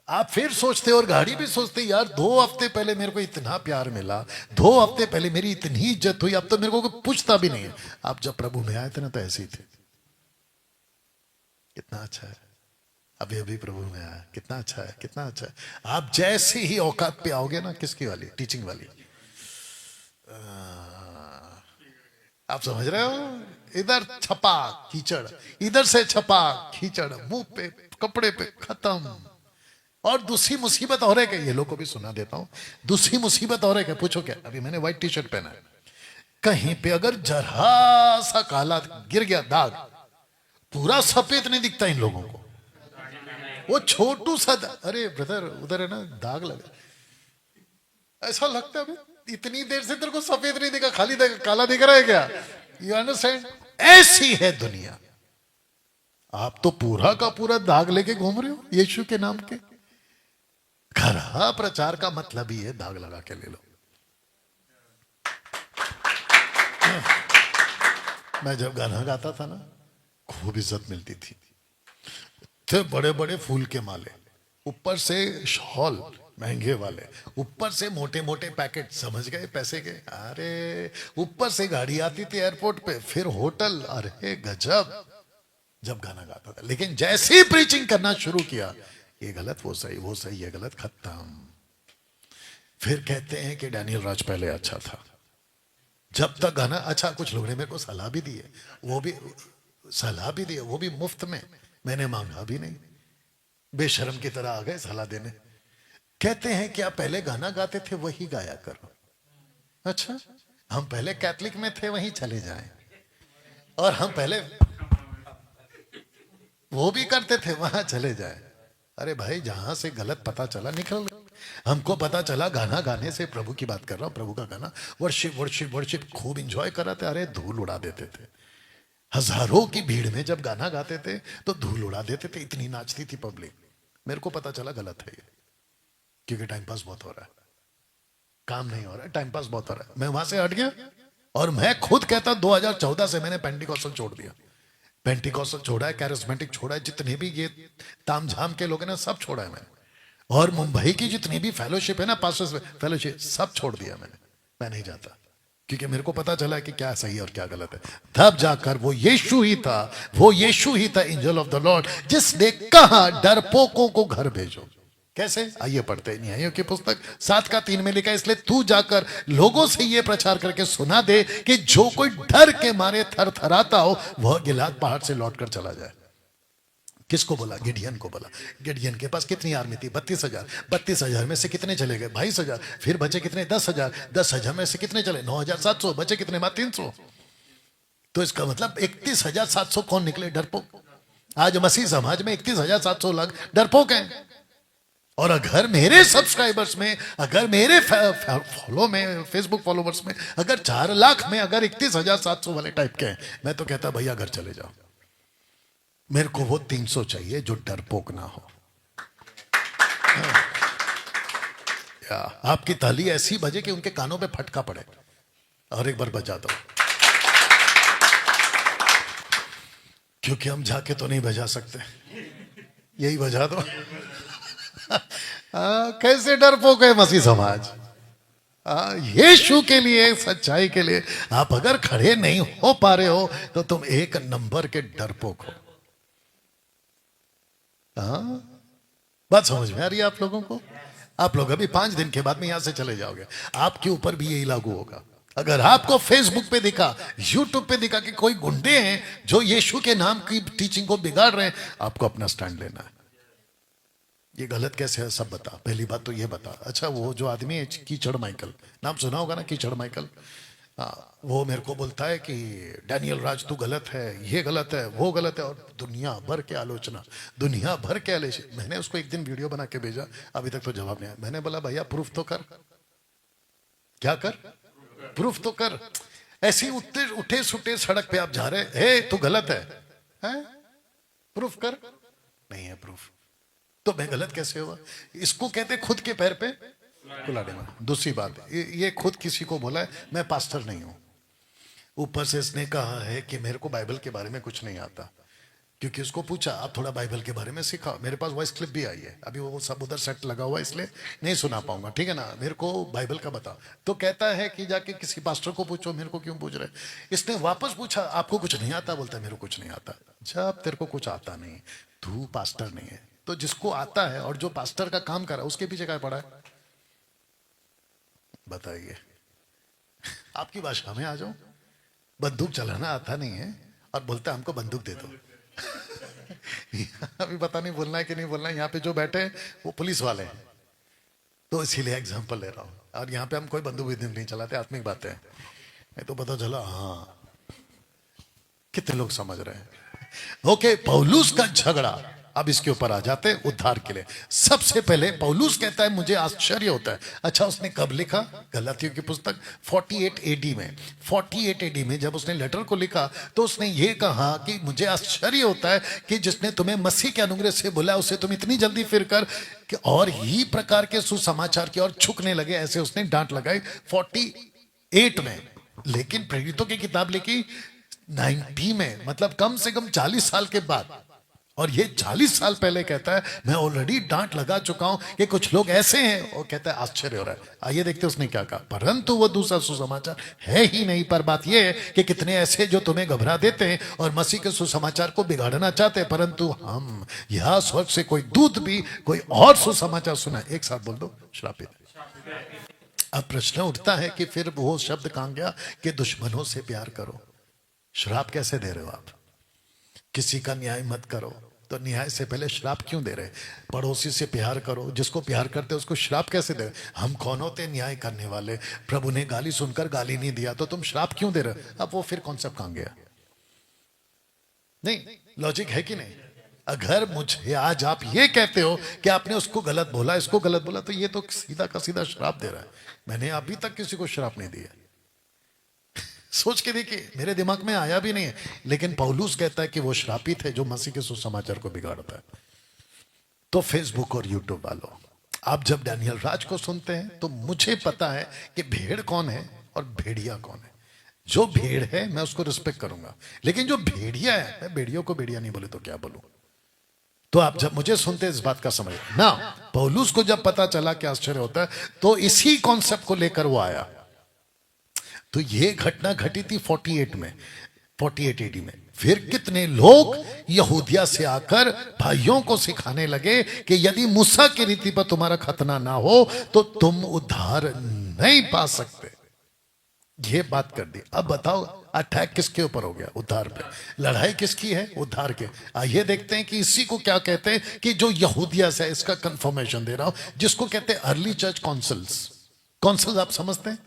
आप। फिर सोचते हो और गाड़ी भी सोचते यार 2 हफ्ते पहले मेरे को इतना प्यार मिला, 2 हफ्ते पहले मेरी इतनी इज्जत हुई, अब तो मेरे को कोई पूछता भी नहीं है। आप जब प्रभु में आए थे ना तो ऐसे ही थे। कितना अच्छा है, अभी अभी प्रभु में आया, कितना अच्छा है, कितना अच्छा है। आप जैसे ही औकात पे आओगे ना, किसकी वाली, टीचिंग वाली, आप समझ रहे हो, इधर छपा कीचड़, इधर से छपा कीचड़, मुंह पे कपड़े पे खत्म। और दूसरी मुसीबत और है क्या, ये लोग को भी सुना देता हूं। दूसरी मुसीबत और है क्या, पूछो क्या। अभी मैंने व्हाइट टी शर्ट पहना है, कहीं पे अगर जरा सा काला गिर गया दाग, पूरा सफेद नहीं दिखता इन लोगों को, वो छोटू सा अरे ब्रदर उधर है ना दाग लगा, ऐसा लगता है इतनी देर से तेरे को सफेद नहीं दिखा, खाली काला दिख रहा है क्या। You understand? ऐसी है दुनिया। आप तो पूरा का पूरा दाग लेके घूम रहे हो यीशु के नाम के। खरा प्रचार का मतलब ही है दाग लगा के ले लो। मैं जब गाना गाता था ना, खूब इज्जत मिलती थी। थे बड़े बड़े फूल के माले, ऊपर से शॉल महंगे वाले, ऊपर से मोटे मोटे पैकेट, समझ गए पैसे के। अरे ऊपर से गाड़ी आती थी एयरपोर्ट पे, फिर होटल, अरे गजब जब गाना गाता था। लेकिन जैसे ही प्रीचिंग करना शुरू किया, ये गलत वो सही, वो सही ये गलत, खत्म। फिर कहते हैं कि डैनियल राज पहले अच्छा था। जब तक गाना अच्छा, कुछ लोगों ने मेरे को सलाह भी दी है, वो भी सलाह भी दी है, वो भी मुफ्त में, मैंने मांगा भी नहीं, बेशर्म की तरह आ गए सलाह देने। कहते हैं कि आप पहले गाना गाते थे वही गाया करो। अच्छा, हम पहले कैथलिक में थे वहीं चले जाएं, और हम पहले वो भी करते थे वहां चले जाएं। अरे भाई जहां से गलत पता चला निकल। हमको पता चला गाना गाने से, प्रभु की बात कर रहा हूं, प्रभु का गाना, वर्शिप वर्शिप वर्शिप, खूब इंजॉय कर रहे थे। अरे धूल उड़ा देते थे, हजारों की भीड़ में जब गाना गाते थे तो धूल उड़ा देते थे, इतनी नाचती थी पब्लिक। मेरे को पता चला गलत है ये, क्योंकि टाइम पास बहुत हो रहा है, काम नहीं हो रहा है, टाइम पास बहुत हो रहा है। मैं वहां से हट गया, और मैं खुद कहता 2014 से मैंने पेंटिकॉस्टल छोड़ दिया। पेंटिकॉस्टल छोड़ा है, कैरिस्मेटिक छोड़ा है, जितने भी ये तामझाम के लोग हैं ना सब छोड़ा है मैंने। और मुंबई की जितनी भी फेलोशिप है ना, पास्टर्स फेलोशिप, सब छोड़ दिया मैंने। मैं नहीं जाता, क्योंकि मेरे को पता चला कि क्या सही और क्या गलत है। तब जाकर वो यीशु ही था, वो यीशु ही था एंजल ऑफ द लॉर्ड, जिसने कहा डरपोकों को घर भेजो। कैसे? आइए पढ़ते हैं न्यायों की पुस्तक 7:3 में लिखा है, इसलिए तू जाकर लोगों से ये प्रचार करके सुना दे कि जो कोई डर के मारे थरथराता हो वह गिलाद पहाड़ से लौटकर चला जाए। किसको बोला? गिडियन को बोला। गिडियन के पास कितनी आर्मी थी? 32,000। 32,000 में से कितने चले गए? 22,000। फिर बचे कितने? 10,000। 10,000 में से कितने चले? 9,700। बचे कितने? 300। तो इसका मतलब 31,700 कौन निकले? डरपोक। आज मसीह समाज में 31,700 लोग डरपोक हैं। और अगर मेरे सब्सक्राइबर्स में, अगर मेरे फॉलो में, फेसबुक फॉलोवर्स में अगर 4 लाख में अगर 31,700 वाले टाइप के हैं, मैं तो कहता भैया घर चले जाओ। मेरे को वो 300 चाहिए जो डरपोक ना हो। या आपकी ताली ऐसी बजे कि उनके कानों पे फटका पड़े। और एक बार बजा दो, क्योंकि हम जाके तो नहीं बजा सकते, यही बजा दो। कैसे डरपोक है मसीह समाज। यीशु के लिए, सच्चाई के लिए आप अगर खड़े नहीं हो पा रहे हो तो तुम एक नंबर के डरपोक हो। बात समझ में आ रही है आप लोगों को? आप लोग अभी 5 दिन के बाद में यहां से चले जाओगे, आपके ऊपर भी यही लागू होगा। अगर आपको फेसबुक पे दिखा, यूट्यूब पे दिखा कि कोई गुंडे हैं जो यीशु के नाम की टीचिंग को बिगाड़ रहे हैं, आपको अपना स्टैंड लेना है। ये गलत कैसे है सब बता। पहली बात तो ये बता। अच्छा, वो जो आदमी है कीचड़ माइकल, नाम सुना होगा ना, कीचड़ माइकल। वो मेरे को बोलता है कि डैनियल राज तू गलत है, ये गलत है, वो गलत है, और दुनिया भर के आलोचना, दुनिया भर के आलोचना। मैंने उसको एक दिन वीडियो बना के भेजा, अभी तक तो जवाब नहीं आया। मैंने बोला भैया प्रूफ तो कर। क्या कर? प्रूफ तो कर। ऐसे उठे सुटे सड़क पे आप जा रहे हैं, तू गलत है? प्रूफ कर। नहीं है प्रूफ, तो मैं गलत कैसे हुआ? इसको कहते खुद के पैर पे कुल्हाड़ी मार। दूसरी बात, ये खुद किसी को बोला है मैं पास्टर नहीं हूं। ऊपर से इसने कहा है कि मेरे को बाइबल के बारे में कुछ नहीं आता, क्योंकि उसको पूछा आप थोड़ा बाइबल के बारे में सिखाओ। मेरे पास वॉइस क्लिप भी आई है, अभी वो सब उधर सेट लगा हुआ है इसलिए नहीं सुना पाऊंगा, ठीक है ना। मेरे को बाइबल का बता। तो कहता है कि जाके किसी पास्टर को पूछो, मेरे को क्यों पूछ रहे? इसने वापस पूछा आपको कुछ नहीं आता? बोलता है मेरे को कुछ नहीं आता। जब तेरे को कुछ आता नहीं, तू पास्टर नहीं है। तो जिसको आता है और जो पास्टर का काम कर रहा है उसके पीछे क्या पड़ा है? बताइए। आपकी भाषा में आ जाओ, बंदूक चलाना आता नहीं है और बोलता है हमको बंदूक दे दो। अभी पता नहीं बोलना है कि नहीं बोलना है। यहाँ पे जो बैठे हैं वो पुलिस वाले हैं, तो इसीलिए एग्जांपल ले रहा हूं। और यहाँ पे हम कोई बंदूक नहीं चलाते, आत्मिक बातें हैं। नहीं तो पता चला हाँ कितने लोग समझ रहे हैं। ओके, पौलुस का झगड़ा, अब इसके ऊपर आ जाते हैं उद्धार के लिए। सबसे पहले पौलुस कहता है मुझे आश्चर्य होता है। अच्छा, उसने कब लिखा? गलातियों की पुस्तक 48 एडी में। 48 एडी में जब उसने लेटर को लिखा तो उसने ये कहा कि मुझे आश्चर्य होता है कि जिसने तुम्हें मसीह के अनुग्रह से बोला उसे तुम इतनी जल्दी फिर कर कि और ही प्रकार के सुसमाचार की ओर झुकने लगे। ऐसे उसने डांट लगाई 48 में। लेकिन प्रेरितों की किताब लिखी 90 में, मतलब कम से कम 40 साल के बाद। और ये 40 साल पहले कहता है मैं ऑलरेडी डांट लगा चुका हूं कि कुछ लोग ऐसे हैं। और कहता है आश्चर्य हो रहा है। आइए देखते हैं उसने क्या कहा। परंतु वो दूसरा सुसमाचार है ही नहीं, पर बात यह है कि कितने ऐसे जो तुम्हें घबरा देते हैं और मसीह के सुसमाचार को बिगाड़ना चाहते हैं। परंतु हम यह स्वर्ग से कोई दूत भी कोई और सुसमाचार सुना। एक साथ बोल दो, श्रापित। अब प्रश्न उठता है कि फिर वो शब्द कहां गया कि दुश्मनों से प्यार करो। श्राप कैसे दे रहे हो आप? किसी का न्याय मत करो, तो न्याय से पहले श्राप क्यों दे रहे? पड़ोसी से प्यार करो, जिसको प्यार करते उसको श्राप कैसे दे? हम कौन होते न्याय करने वाले? प्रभु ने गाली सुनकर गाली नहीं दिया तो तुम श्राप क्यों दे रहे? अब वो फिर कॉन्सेप्ट कहां गया? नहीं, लॉजिक है कि नहीं? अगर मुझे आज आप ये कहते हो कि आपने उसको गलत बोला, इसको गलत बोला, तो ये तो सीधा का सीधा श्राप दे रहा है। मैंने अभी तक किसी को श्राप नहीं दिया। सोच के देखिए, मेरे दिमाग में आया भी नहीं है। लेकिन पौलुस कहता है कि वो श्रापित है जो मसीह के सुसमाचार को बिगाड़ता है। तो फेसबुक और यूट्यूब वालों, आप जब डैनियल राज को सुनते हैं तो मुझे पता है कि भेड़ कौन है और भेड़िया कौन है। जो भेड़ है मैं उसको रिस्पेक्ट करूंगा, लेकिन जो भेड़िया है, मैं भेड़ियों को भेड़िया नहीं बोले तो क्या बोलूं। तो आप जब मुझे सुनते इस बात का समझ ना, पौलुस को जब पता चला कि आश्चर्य होता है, तो इसी कॉन्सेप्ट को लेकर वो आया। तो ये घटना घटी थी 48 में, 48 एडी में। फिर कितने लोग यहूदिया से आकर भाइयों को सिखाने लगे कि यदि मूसा की रीति पर तुम्हारा खतना ना हो तो तुम उद्धार नहीं पा सकते। ये बात कर दी। अब बताओ अटैक किसके ऊपर हो गया? उद्धार पे। लड़ाई किसकी है? उद्धार के। आइए देखते हैं कि इसी को क्या कहते हैं कि जो यहूदिया से, इसका कंफर्मेशन दे रहा हूं, जिसको कहते हैं अर्ली चर्च काउंसिल्स। काउंसिल्स आप समझते हैं,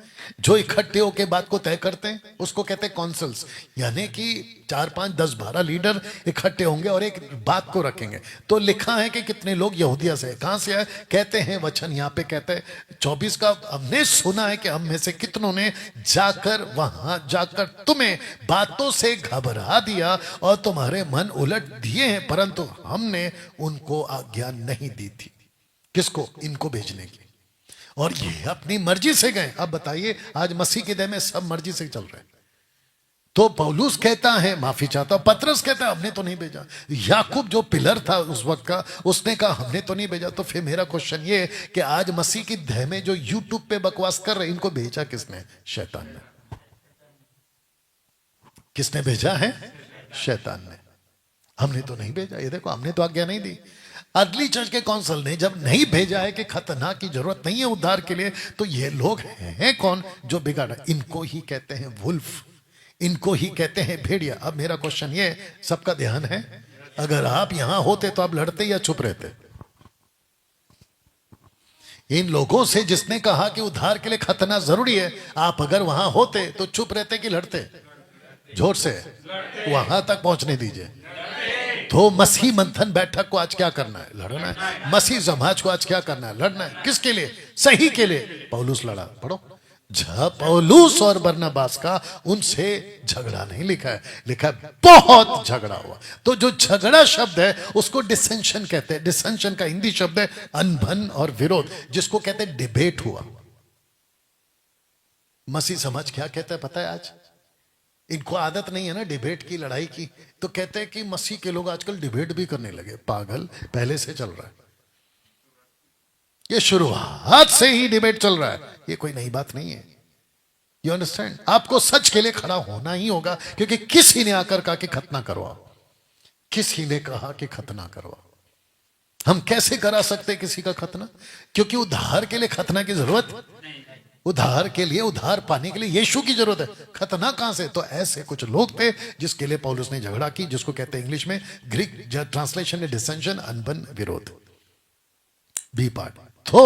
जो इकट्ठे होकर बात को तय करते हैं, उसको कहते हैं काउंसिल्स। यानी कि 4, 5, 10, 12 लीडर इकट्ठे होंगे और एक बात को रखेंगे। तो लिखा है कि कितने लोग यहूदिया से, कहां से आए? कहते हैं वचन यहां पे कहते हैं 24 का, हमने सुना है कि हम में से कितनों ने जाकर वहां जाकर तुम्हें बातों से घबरा दिया और तुम्हारे मन उलट दिए हैं, परंतु हमने उनको आज्ञा नहीं दी थी। किसको? इनको भेजने की। और ये अपनी मर्जी से गए। अब बताइए, आज मसीह के देह में सब मर्जी से चल रहे हैं। तो पौलुस कहता है माफी चाहता हूं, पतरस कहता है हमने तो नहीं भेजा, याकूब जो पिलर था उस वक्त का, उसने कहा हमने तो नहीं भेजा। तो फिर मेरा क्वेश्चन ये कि आज मसीह की देह में जो यूट्यूब पे बकवास कर रहे हैं, इनको भेजा किसने? शैतान ने। किसने भेजा है? शैतान ने। हमने तो नहीं भेजा। ये देखो, हमने तो आज्ञा नहीं दी। अर्ली चर्च के काउंसिल ने जब नहीं भेजा है कि खतना की जरूरत नहीं है उद्धार के लिए, तो ये लोग हैं कौन जो बिगाड़ा? इनको ही कहते हैं वुल्फ, इनको ही कहते हैं भेड़िया। अब मेरा क्वेश्चन ये, सबका ध्यान है, अगर आप यहां होते तो आप लड़ते या चुप रहते? इन लोगों से जिसने कहा कि उद्धार के लिए खतना जरूरी है, आप अगर वहां होते तो चुप रहते कि लड़ते? जोर से, वहां तक पहुंचने दीजिए। तो मसीह मंथन बैठक को आज क्या करना है? लड़ना है। मसीह समाज को आज क्या करना है? लड़ना है। किसके लिए? सही के लिए। पौलुस लड़ा। पढ़ो, जब पौलुस और बरनबास का उनसे झगड़ा नहीं लिखा है, लिखा है बहुत झगड़ा हुआ। तो जो झगड़ा शब्द है उसको डिसेंशन कहते हैं। डिसेंशन का हिंदी शब्द है अनबन और विरोध, जिसको कहते हैं डिबेट हुआ। मसीह समाज क्या कहता है पता है? आज इनको आदत नहीं है ना डिबेट की, लड़ाई की, तो कहते हैं कि मसीह के लोग आजकल डिबेट भी करने लगे। पागल, पहले से चल रहा है ये, शुरुआत से ही डिबेट चल रहा है, ये कोई नई बात नहीं है। You understand? आपको सच के लिए खड़ा होना ही होगा, क्योंकि किसी ने आकर कहा कि खतना करवाओ, किसी ने कहा कि खतना करवाओ। हम कैसे करा सकते किसी का खतना? क्योंकि उद्धार के लिए खतना की जरूरत, उद्धार के लिए, उद्धार पाने के लिए यीशु की जरूरत है। खतना कहां से? तो ऐसे कुछ लोग थे जिसके लिए पौलुस ने झगड़ा की, जिसको कहते हैं इंग्लिश में, ग्रीक ट्रांसलेशन है डिसेंशन, अनबन, विरोध, बी पार्ट। तो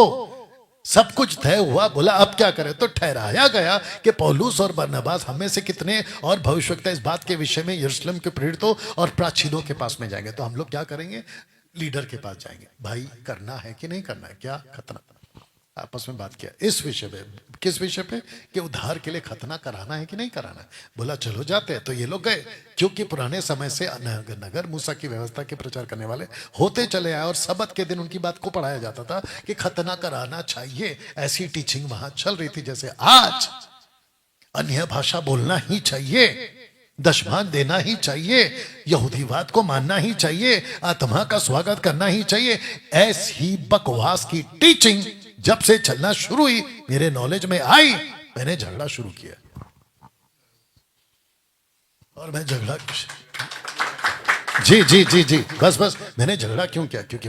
सब कुछ तय हुआ, बोला अब क्या करें? तो ठहराया गया कि पौलुस और बरनबास हमें से कितने और भविष्यवक्ता इस बात के विषय में यरूशलेम के प्रेरितों और प्राचीनों के पास में जाएंगे। तो हम लोग क्या करेंगे? लीडर के पास जाएंगे, भाई करना है कि नहीं करना है, क्या खतना? आपस में बात किया इस विषय पे। किस विषय पे? कि उद्धार के लिए खतना कराना है कि नहीं कराना है। बोला चलो जाते हैं। तो ये लोग गए, क्योंकि पुराने समय से नगर मूसा की व्यवस्था के प्रचार करने वाले होते चले आए, और सबत के दिन उनकी बात को पढ़ाया जाता था कि खतना कराना चाहिए। ऐसी टीचिंग वहां चल रही थी। जैसे आज अन्य भाषा बोलना ही चाहिए, दशमान देना ही चाहिए, यहूदीवाद को मानना ही चाहिए, आत्मा का स्वागत करना ही चाहिए, ऐसी बकवास की टीचिंग जब से चलना शुरू हुई, मेरे नॉलेज में आई, मैंने झगड़ा शुरू किया। और मैं झगड़ा, जी जी जी जी, बस बस, मैंने झगड़ा क्यों किया? क्योंकि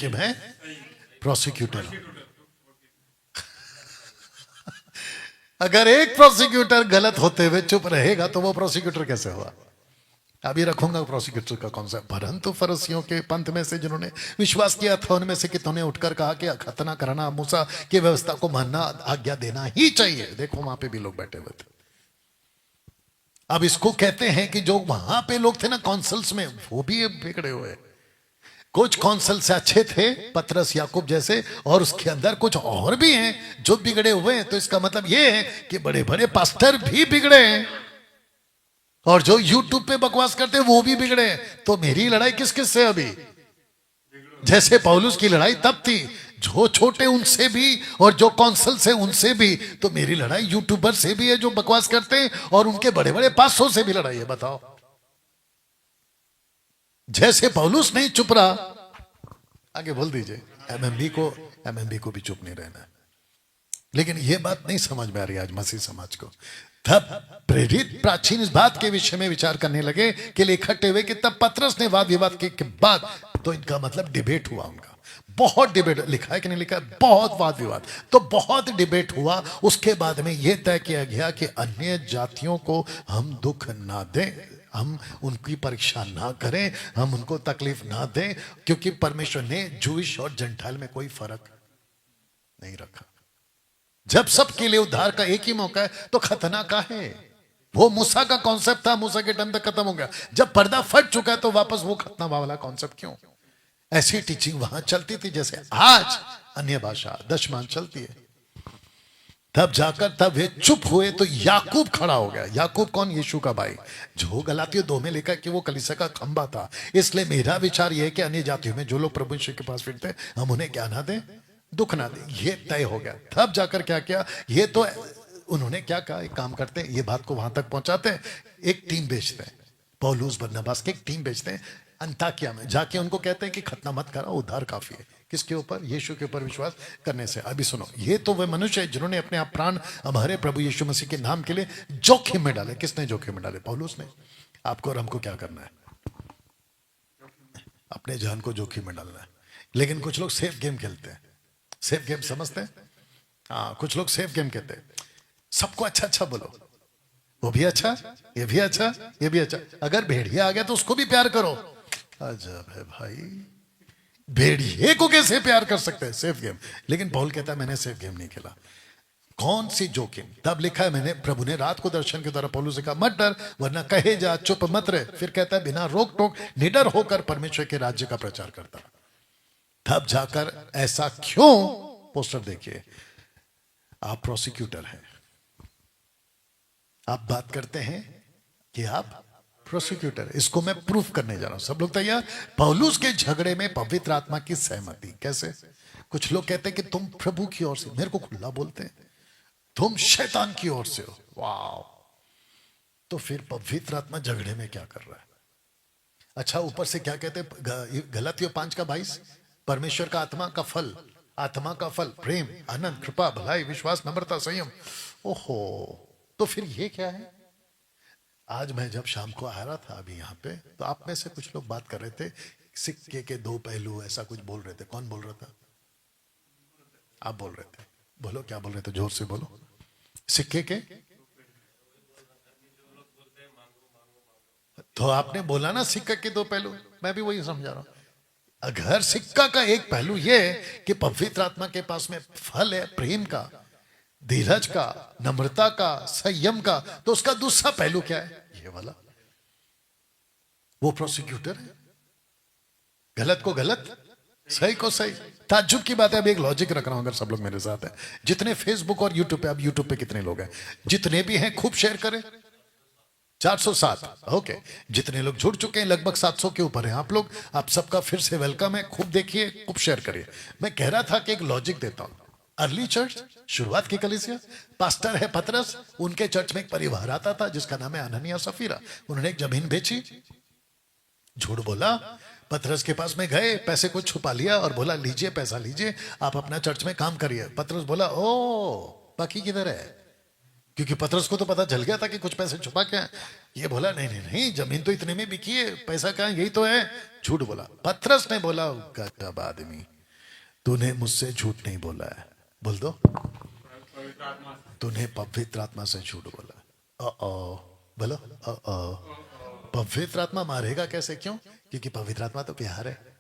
मैं प्रोसिक्यूटर हूं। अगर एक प्रोसिक्यूटर गलत होते हुए चुप रहेगा तो वो प्रोसिक्यूटर कैसे हुआ? अभी रखूंगा प्रोसिक्यूटर का कॉन्सेप्ट। परंतु फरीसियों के पंथ में से जिन्होंने विश्वास किया था, उनमें से कितनों ने उठकर कहा कि खतना कराना, मूसा की व्यवस्था को मानना, आज्ञा देना ही चाहिए। देखो वहां पे भी लोग बैठे हुए थे। अब इसको कहते हैं कि जो वहां पे लोग थे ना काउंसिल्स में, वो भी बिगड़े हुए। कुछ काउंसिल से अच्छे थे, पतरस याकूब जैसे, और उसके अंदर कुछ और भी हैं जो बिगड़े हुए हैं। तो इसका मतलब ये है कि बड़े बड़े पास्टर भी बिगड़े हैं, और जो यूट्यूब पे बकवास करते हैं वो भी बिगड़े। तो मेरी लड़ाई किस किस से? अभी जैसे पौलुस की लड़ाई तब थी, जो छोटे उनसे भी और जो कौंसल से उनसे भी। तो मेरी लड़ाई यूट्यूबर से भी है जो बकवास करते हैं, और उनके बड़े बड़े पास्टरों से भी लड़ाई है। बताओ, जैसे पौलुस नहीं चुप रहा, आगे बोल दीजिए, एमएमबी को भी चुप नहीं रहना। लेकिन यह बात नहीं समझ में आ रही आज मसीह समाज को। तब प्रेरित प्राचीन इस बात के विषय में विचार करने लगे कि इकट्ठे हुए कि तब पतरस ने वाद विवाद के बाद, तो इनका मतलब डिबेट हुआ उनका, बहुत डिबेट, लिखा है कि नहीं लिखा है, बहुत वाद विवाद, तो बहुत डिबेट हुआ। उसके बाद में यह तय किया गया कि अन्य जातियों को हम दुख ना दें, हम उनकी परीक्षा ना करें, हम उनको तकलीफ ना दें, क्योंकि परमेश्वर ने जूइश और जेंटाइल में कोई फर्क नहीं रखा। जब सबके लिए उद्धार का एक ही मौका है तो खतना का है। वो मूसा का कॉन्सेप्ट था, मूसा के टाइम तक खत्म हो गया। जब पर्दा फट चुका है तो वापस वो खतना वाला कॉन्सेप्ट क्यों? ऐसी टीचिंग वहां चलती थी जैसे आज अन्य भाषा दशमान चलती है। तब जाकर तब वे चुप हुए तो याकूब खड़ा हो गया। याकूब कौन? यीशु का भाई, जो गलातियों 2 में लिखा कि वो कलीसिया का खंबा था। इसलिए मेरा विचार यह है कि अन्य जातियों में जो लोग प्रभु यीशु के पास फिरते हैं, हम उन्हें क्या ना दें, दुख ना दें। ये तय हो गया। तब जाकर क्या किया, ये तो उन्होंने क्या कहा, एक काम करते हैं, ये बात को वहां तक पहुंचाते हैं, एक टीम भेजते हैं, पौलुस बरनबास की एक टीम भेजते हैं अंताकिया में, जाके उनको कहते हैं कि खतना मत करो, उद्धार काफी है। किसके ऊपर? यीशु के ऊपर विश्वास करने से। अभी सुनो, ये तो वे मनुष्य है जिन्होंने अपने आप प्राण हमारे प्रभु यीशु मसीह के नाम के लिए जोखिम में डाले। किसने जोखिम में डाले? पौलुस ने। आपको और हमको क्या करना है? अपने जान को जोखिम में डालना है। लेकिन कुछ लोग सेफ गेम खेलते हैं। सेफ गेम समझते हैं? हाँ, कुछ लोग सेफ गेम कहते हैं, सबको अच्छा अच्छा बोलो, वो भी अच्छा, ये भी अच्छा, ये भी अच्छा, अगर भेड़िया आ गया तो उसको भी प्यार करो। अजब है भाई, भेड़िए को कैसे प्यार कर सकते हैं? Safe game. लेकिन पौल कहता है मैंने सेफ गेम नहीं खेला। कौन सी जोखिम? तब लिखा है, मैंने प्रभु ने रात को दर्शन के द्वारा पौलुस से कहा मत डर, वरना कहे जा, चुप मत रहे। फिर कहता है बिना रोक टोक निडर होकर परमेश्वर के राज्य का प्रचार करता। तब जाकर ऐसा क्यों? पोस्टर देखिए, आप प्रोसिक्यूटर हैं, आप बात करते हैं कि आप प्रोसिक्यूटर। इसको मैं प्रूफ करने जा रहा हूं। सब लोग तैयार? पौलुस के झगड़े में पवित्र आत्मा की सहमति। कैसे? कुछ लोग कहते हैं कि तुम प्रभु की ओर से, मेरे को खुला बोलते हैं, तुम शैतान की ओर से हो। वाह! तो फिर पवित्र आत्मा झगड़े में क्या कर रहा है? अच्छा, ऊपर से क्या कहते हैं गलातियों 5:22, परमेश्वर का आत्मा का फल, आत्मा का फल प्रेम, आनंद, कृपा, भलाई, विश्वास, नम्रता, संयम। ओहो, तो फिर ये क्या है? आज मैं जब शाम को आ रहा था अभी यहाँ पे, तो आप में से कुछ लोग बात कर रहे थे सिक्के के 2 पहलू, ऐसा कुछ बोल रहे थे। कौन बोल रहा था? आप बोल रहे थे। बोलो, क्या बोल रहे थे? जोर से बोलो। सिक्के के, तो आपने बोला ना सिक्के के 2 पहलू, मैं भी वही समझा रहा हूं। अगर सिक्का का एक पहलू ये है कि पवित्र आत्मा के पास में फल है प्रेम का, धीरज का, नम्रता का, संयम का, तो उसका दूसरा पहलू क्या है? ये वाला। वो प्रोसिक्यूटर है, गलत को गलत, सही को सही। ताज्जुब की बात है, अब एक लॉजिक रख रहा हूं, अगर सब लोग मेरे साथ हैं, जितने फेसबुक और यूट्यूब पे, अब यूट्यूब पे कितने लोग हैं? जितने भी हैं खूब शेयर करें। 407। ओके, जितने लोग जुड़ चुके हैं लगभग 700 के ऊपर हैं आप लोग। आप सबका फिर से वेलकम है। खूब देखिए, खूब शेयर करिए। मैं कह रहा था कि एक लॉजिक देता हूं। अर्ली चर्च, शुरुआत की कलीसिया, पास्टर है पतरस, उनके चर्च में एक परिवार आता था जिसका नाम है अननिया सफीरा। उन्होंने एक जमीन बेची, झूठ बोला, पतरस के पास में गए, पैसे को छुपा लिया और बोला लीजिए, पैसा लीजिए, आप अपना चर्च में काम करिए। पतरस बोला ओ, बाकी किधर है? क्योंकि पतरस को तो पता चल गया था कि कुछ पैसे छुपा क्या है। ये बोला नहीं नहीं नहीं, जमीन तो इतने में बिकी है, पैसा कहाँ, यही तो है। झूठ बोला। पतरस ने बोला गजब आदमी, तूने मुझसे झूठ नहीं बोला है। बोल दो, तूने पवित्र आत्मा से झूठ बोला। बोलो पवित्र आत्मा मारेगा कैसे? क्यों? क्योंकि पवित्र आत्मा तो प्यार है।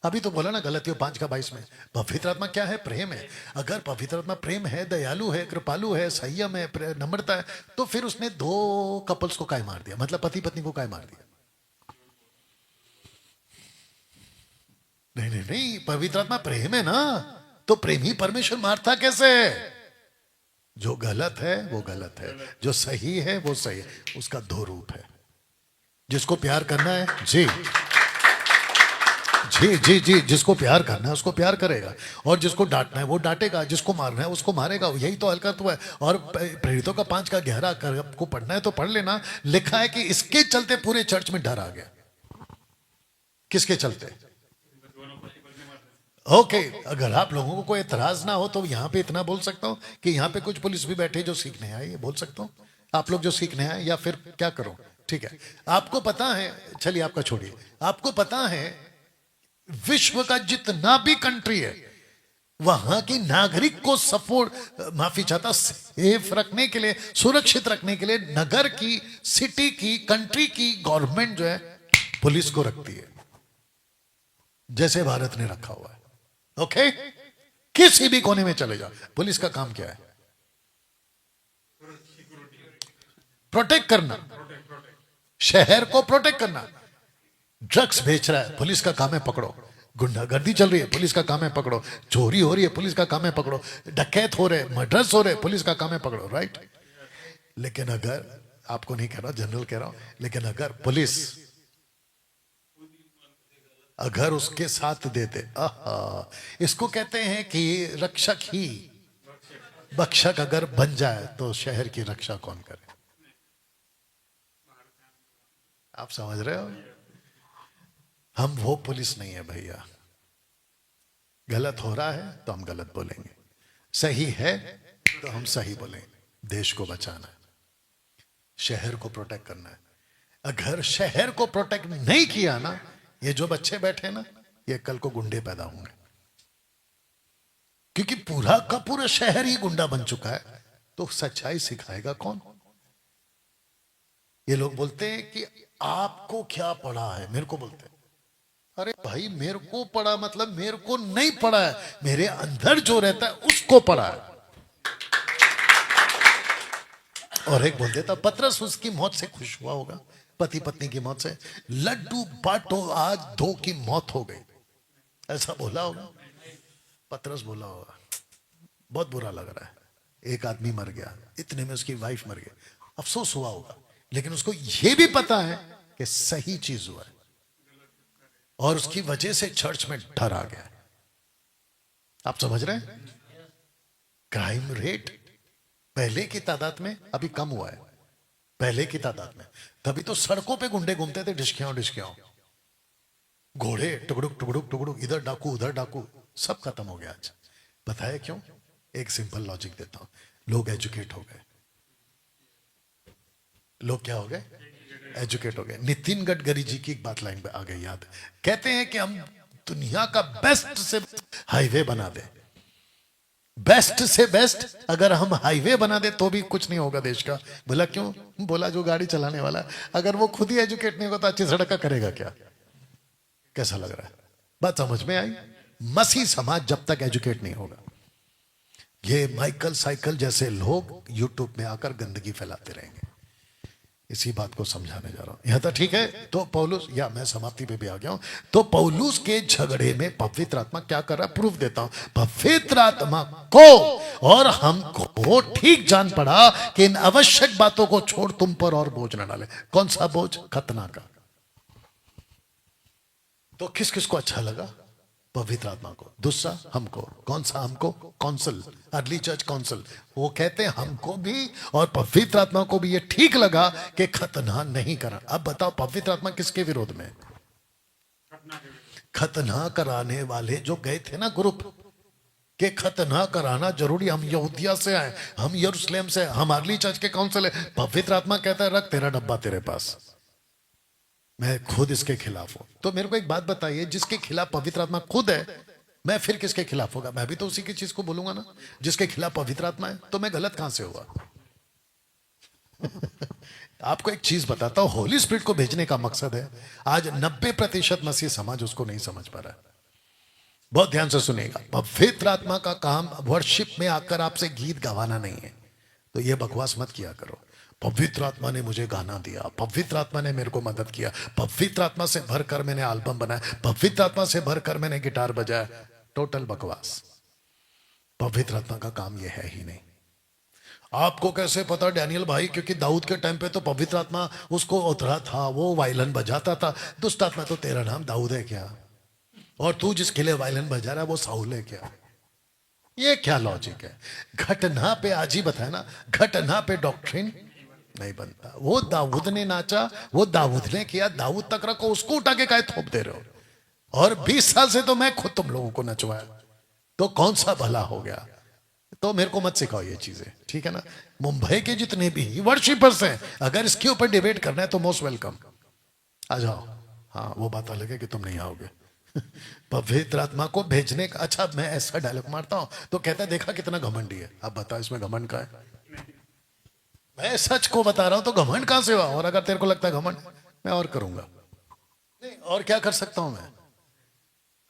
अभी तो बोला ना गलातियों 5:22 में, पवित्र आत्मा क्या है? प्रेम है। अगर पवित्र आत्मा प्रेम है, दयालु है, कृपालु है, संयम है, नम्रता है, तो फिर उसने 2 कपल्स को काय मार दिया? मतलब पति पत्नी को काय मार दिया? नहीं नहीं नहीं, पवित्र आत्मा प्रेम है ना, तो प्रेम ही परमेश्वर मारता कैसे? जो गलत है वो गलत है, जो सही है वो सही है। उसका 2 रूप है। जिसको प्यार करना है जी, जी जी जी, जिसको प्यार करना है उसको प्यार करेगा, और जिसको डांटना है वो डांटेगा, जिसको मारना है उसको मारेगा। यही तो हरकत हुआ है। और प्रेरितों का 5 का 11 को पढ़ना है तो पढ़ लेना। लिखा है कि इसके चलते पूरे चर्च में डर आ गया। किसके चलते? ओके, अगर आप लोगों को कोई एतराज ना हो तो यहाँ पे इतना बोल सकता हूँ कि यहाँ पे कुछ पुलिस भी बैठे जो सीखने आए, ये बोल सकता हूँ। आप लोग जो सीखने आए, या फिर क्या करो? ठीक है, आपको पता है, चलिए आपका छोड़िए, आपको पता है विश्व का जितना भी कंट्री है वहां की नागरिक को सपोर्ट, माफी चाहता, सेफ रखने के लिए, सुरक्षित रखने के लिए नगर की, सिटी की, कंट्री की गवर्नमेंट जो है पुलिस को रखती है, जैसे भारत ने रखा हुआ है। ओके, किसी भी कोने में चले जाओ, पुलिस का काम क्या है? प्रोटेक्ट करना, शहर को प्रोटेक्ट करना। ड्रग्स बेच रहा है, पुलिस का काम है पकड़ो। गुंडागर्दी चल रही है, पुलिस का काम है पकड़ो। चोरी हो रही है, पुलिस का काम है पकड़ो। डकैत हो रहे, मर्डर्स हो रहे, पुलिस का काम है पकड़ो। राइट? लेकिन अगर, आपको नहीं कह रहा, जनरल कह रहा हूं, लेकिन अगर पुलिस अगर उसके साथ देते, इसको कहते हैं कि रक्षक ही भक्षक अगर बन जाए तो शहर की रक्षा कौन करे? आप समझ रहे हो? हम वो पुलिस नहीं है भैया। गलत हो रहा है तो हम गलत बोलेंगे, सही है तो हम सही बोलेंगे। देश को बचाना है, शहर को प्रोटेक्ट करना है। अगर शहर को प्रोटेक्ट नहीं किया ना, ये जो बच्चे बैठे ना, ये कल को गुंडे पैदा होंगे, क्योंकि पूरा का पूरा शहर ही गुंडा बन चुका है। तो सच्चाई सिखाएगा कौन? ये लोग बोलते हैं कि आपको क्या पढ़ा है, मेरे को बोलते हैं। अरे भाई, मेरे को पढ़ा मतलब मेरे को नहीं पढ़ा है, मेरे अंदर जो रहता है उसको पढ़ा है। और एक बोल देता, पतरस उसकी मौत से खुश हुआ होगा, पति पत्नी की मौत से। लड्डू बांटो आज, 2 की मौत हो गई, ऐसा बोला होगा पतरस? बोला होगा बहुत बुरा लग रहा है, एक आदमी मर गया, इतने में उसकी वाइफ मर गई, अफसोस हुआ होगा। लेकिन उसको यह भी पता है कि सही चीज हुआ है, और उसकी वजह से चर्च में डर आ गया। आप समझ रहे हैं? क्राइम रेट पहले की तादाद में अभी कम हुआ है। पहले की तादाद में तभी तो सड़कों पे गुंडे घूमते थे, डिस्कियां डिस्कियां, घोड़े टुकड़ुक टुकड़ुक टुकड़ुक, इधर डाकू उधर डाकू, सब खत्म हो गया आज। पता है क्यों? एक सिंपल लॉजिक देता हूं, लोग एजुकेट हो गए। लोग क्या हो गए? एजुकेट हो गए। नितिन गडकरी जी की एक बात लाइन पे आ गई याद, कहते हैं कि हम दुनिया का बेस्ट से हाईवे बना दे, बेस्ट से बेस्ट अगर हम हाईवे बना दे तो भी कुछ नहीं होगा देश का। बोला क्यों? बोला जो गाड़ी चलाने वाला अगर वो खुद ही एजुकेट नहीं होगा तो अच्छी सड़क का करेगा क्या? कैसा लग रहा है? बात समझ में आई? मसीह समाज जब तक एजुकेट नहीं होगा, ये माइकल साइकिल जैसे लोग यूट्यूब में आकर गंदगी फैलाते रहेंगे। इसी बात को समझाने जा रहा हूं। यहां तक ठीक है? तो पौलुस, या मैं समाप्ति पे भी आ गया हूं। तो पौलुस के झगड़े में पवित्र आत्मा क्या कर रहा है? प्रूफ देता हूं। पवित्र आत्मा को और हमको ठीक जान पड़ा कि इन आवश्यक बातों को छोड़ तुम पर और बोझ न डाले। कौन सा बोझ? खतना का। तो किस किस को अच्छा लगा? पवित्र आत्मा को। दूसरा हमको। कौन सा हमको? Council, early church council. वो कहते हैं हमको भी और पवित्र आत्मा को भी ये ठीक लगा कि खतना नहीं करा। अब बताओ पवित्र आत्मा किसके विरोध में? खतना कराने वाले जो गए थे ना ग्रुप के, खतना कराना जरूरी, हम यहूदिया से आए, हम यरूशलेम से, हम अर्ली चर्च के काउंसिल है। पवित्र आत्मा कहता है रख तेरा डब्बा तेरे पास, मैं खुद इसके खिलाफ हूं। तो मेरे को एक बात बताइए, जिसके खिलाफ पवित्र आत्मा खुद है, मैं फिर किसके खिलाफ होगा? मैं भी तो उसी की चीज को बोलूंगा ना। जिसके खिलाफ पवित्र आत्मा है तो मैं गलत कहां से हुआ? आपको एक चीज बताता हूं, होली स्पिरिट को भेजने का मकसद है। आज 90% मसीह समाज उसको नहीं समझ पा रहा है। बहुत ध्यान से सुनिएगा, पवित्र आत्मा का काम वर्शिप में आकर आपसे गीत गवाना नहीं है। तो ये बकवास मत किया करो। पवित्र आत्मा ने मुझे गाना दिया, पवित्र आत्मा ने मेरे को मदद किया, पवित्र आत्मा से भरकर मैंने एल्बम बनाया, पवित्र आत्मा से भरकर मैंने गिटार बजाया। टोटल बकवास। पवित्र आत्मा का काम यह है ही नहीं। आपको कैसे पता डैनियल भाई? क्योंकि दाऊद के टाइम पे तो पवित्र आत्मा उसको उतरा था, वो वायलिन बजाता था। दुष्ट आत्मा तो तेरा नाम दाऊद है क्या? और तू जिसके लिए वायलिन बजा रहा है वो साहुल है क्या? ये क्या लॉजिक है? घटना पे आज ही बताया ना, घटना पे डॉक्ट्रिन नहीं बनता। वो दाऊद ने नाचा, वो दाऊद ने किया, दाऊद तक रखो, उसको उठा के काहे थोप दे रहे हो? और 20 साल से तो मैं खुद तुम लोगों को नचवाया, तो कौन सा भला हो गया? तो मेरे को मत सिखाओ ये चीजें, ठीक है ना? मुंबई के जितने भी वर्शिपर्स हैं, अगर इसके ऊपर डिबेट करना है तो मोस्ट वेलकम, आ जाओ। हाँ, वो बात अलग है कि तुम नहीं आओगे। पवित्र आत्मा को भेजने का, अच्छा मैं ऐसा डायलॉग मारता हूं तो कहता है देखा कितना घमंडी है। अब बता इसमें घमंड का है? मैं सच को बता रहा हूं तो घमंड कहां से हुआ? और अगर तेरे को लगता है घमंड, मैं और करूंगा। नहीं, और क्या कर सकता हूं मैं?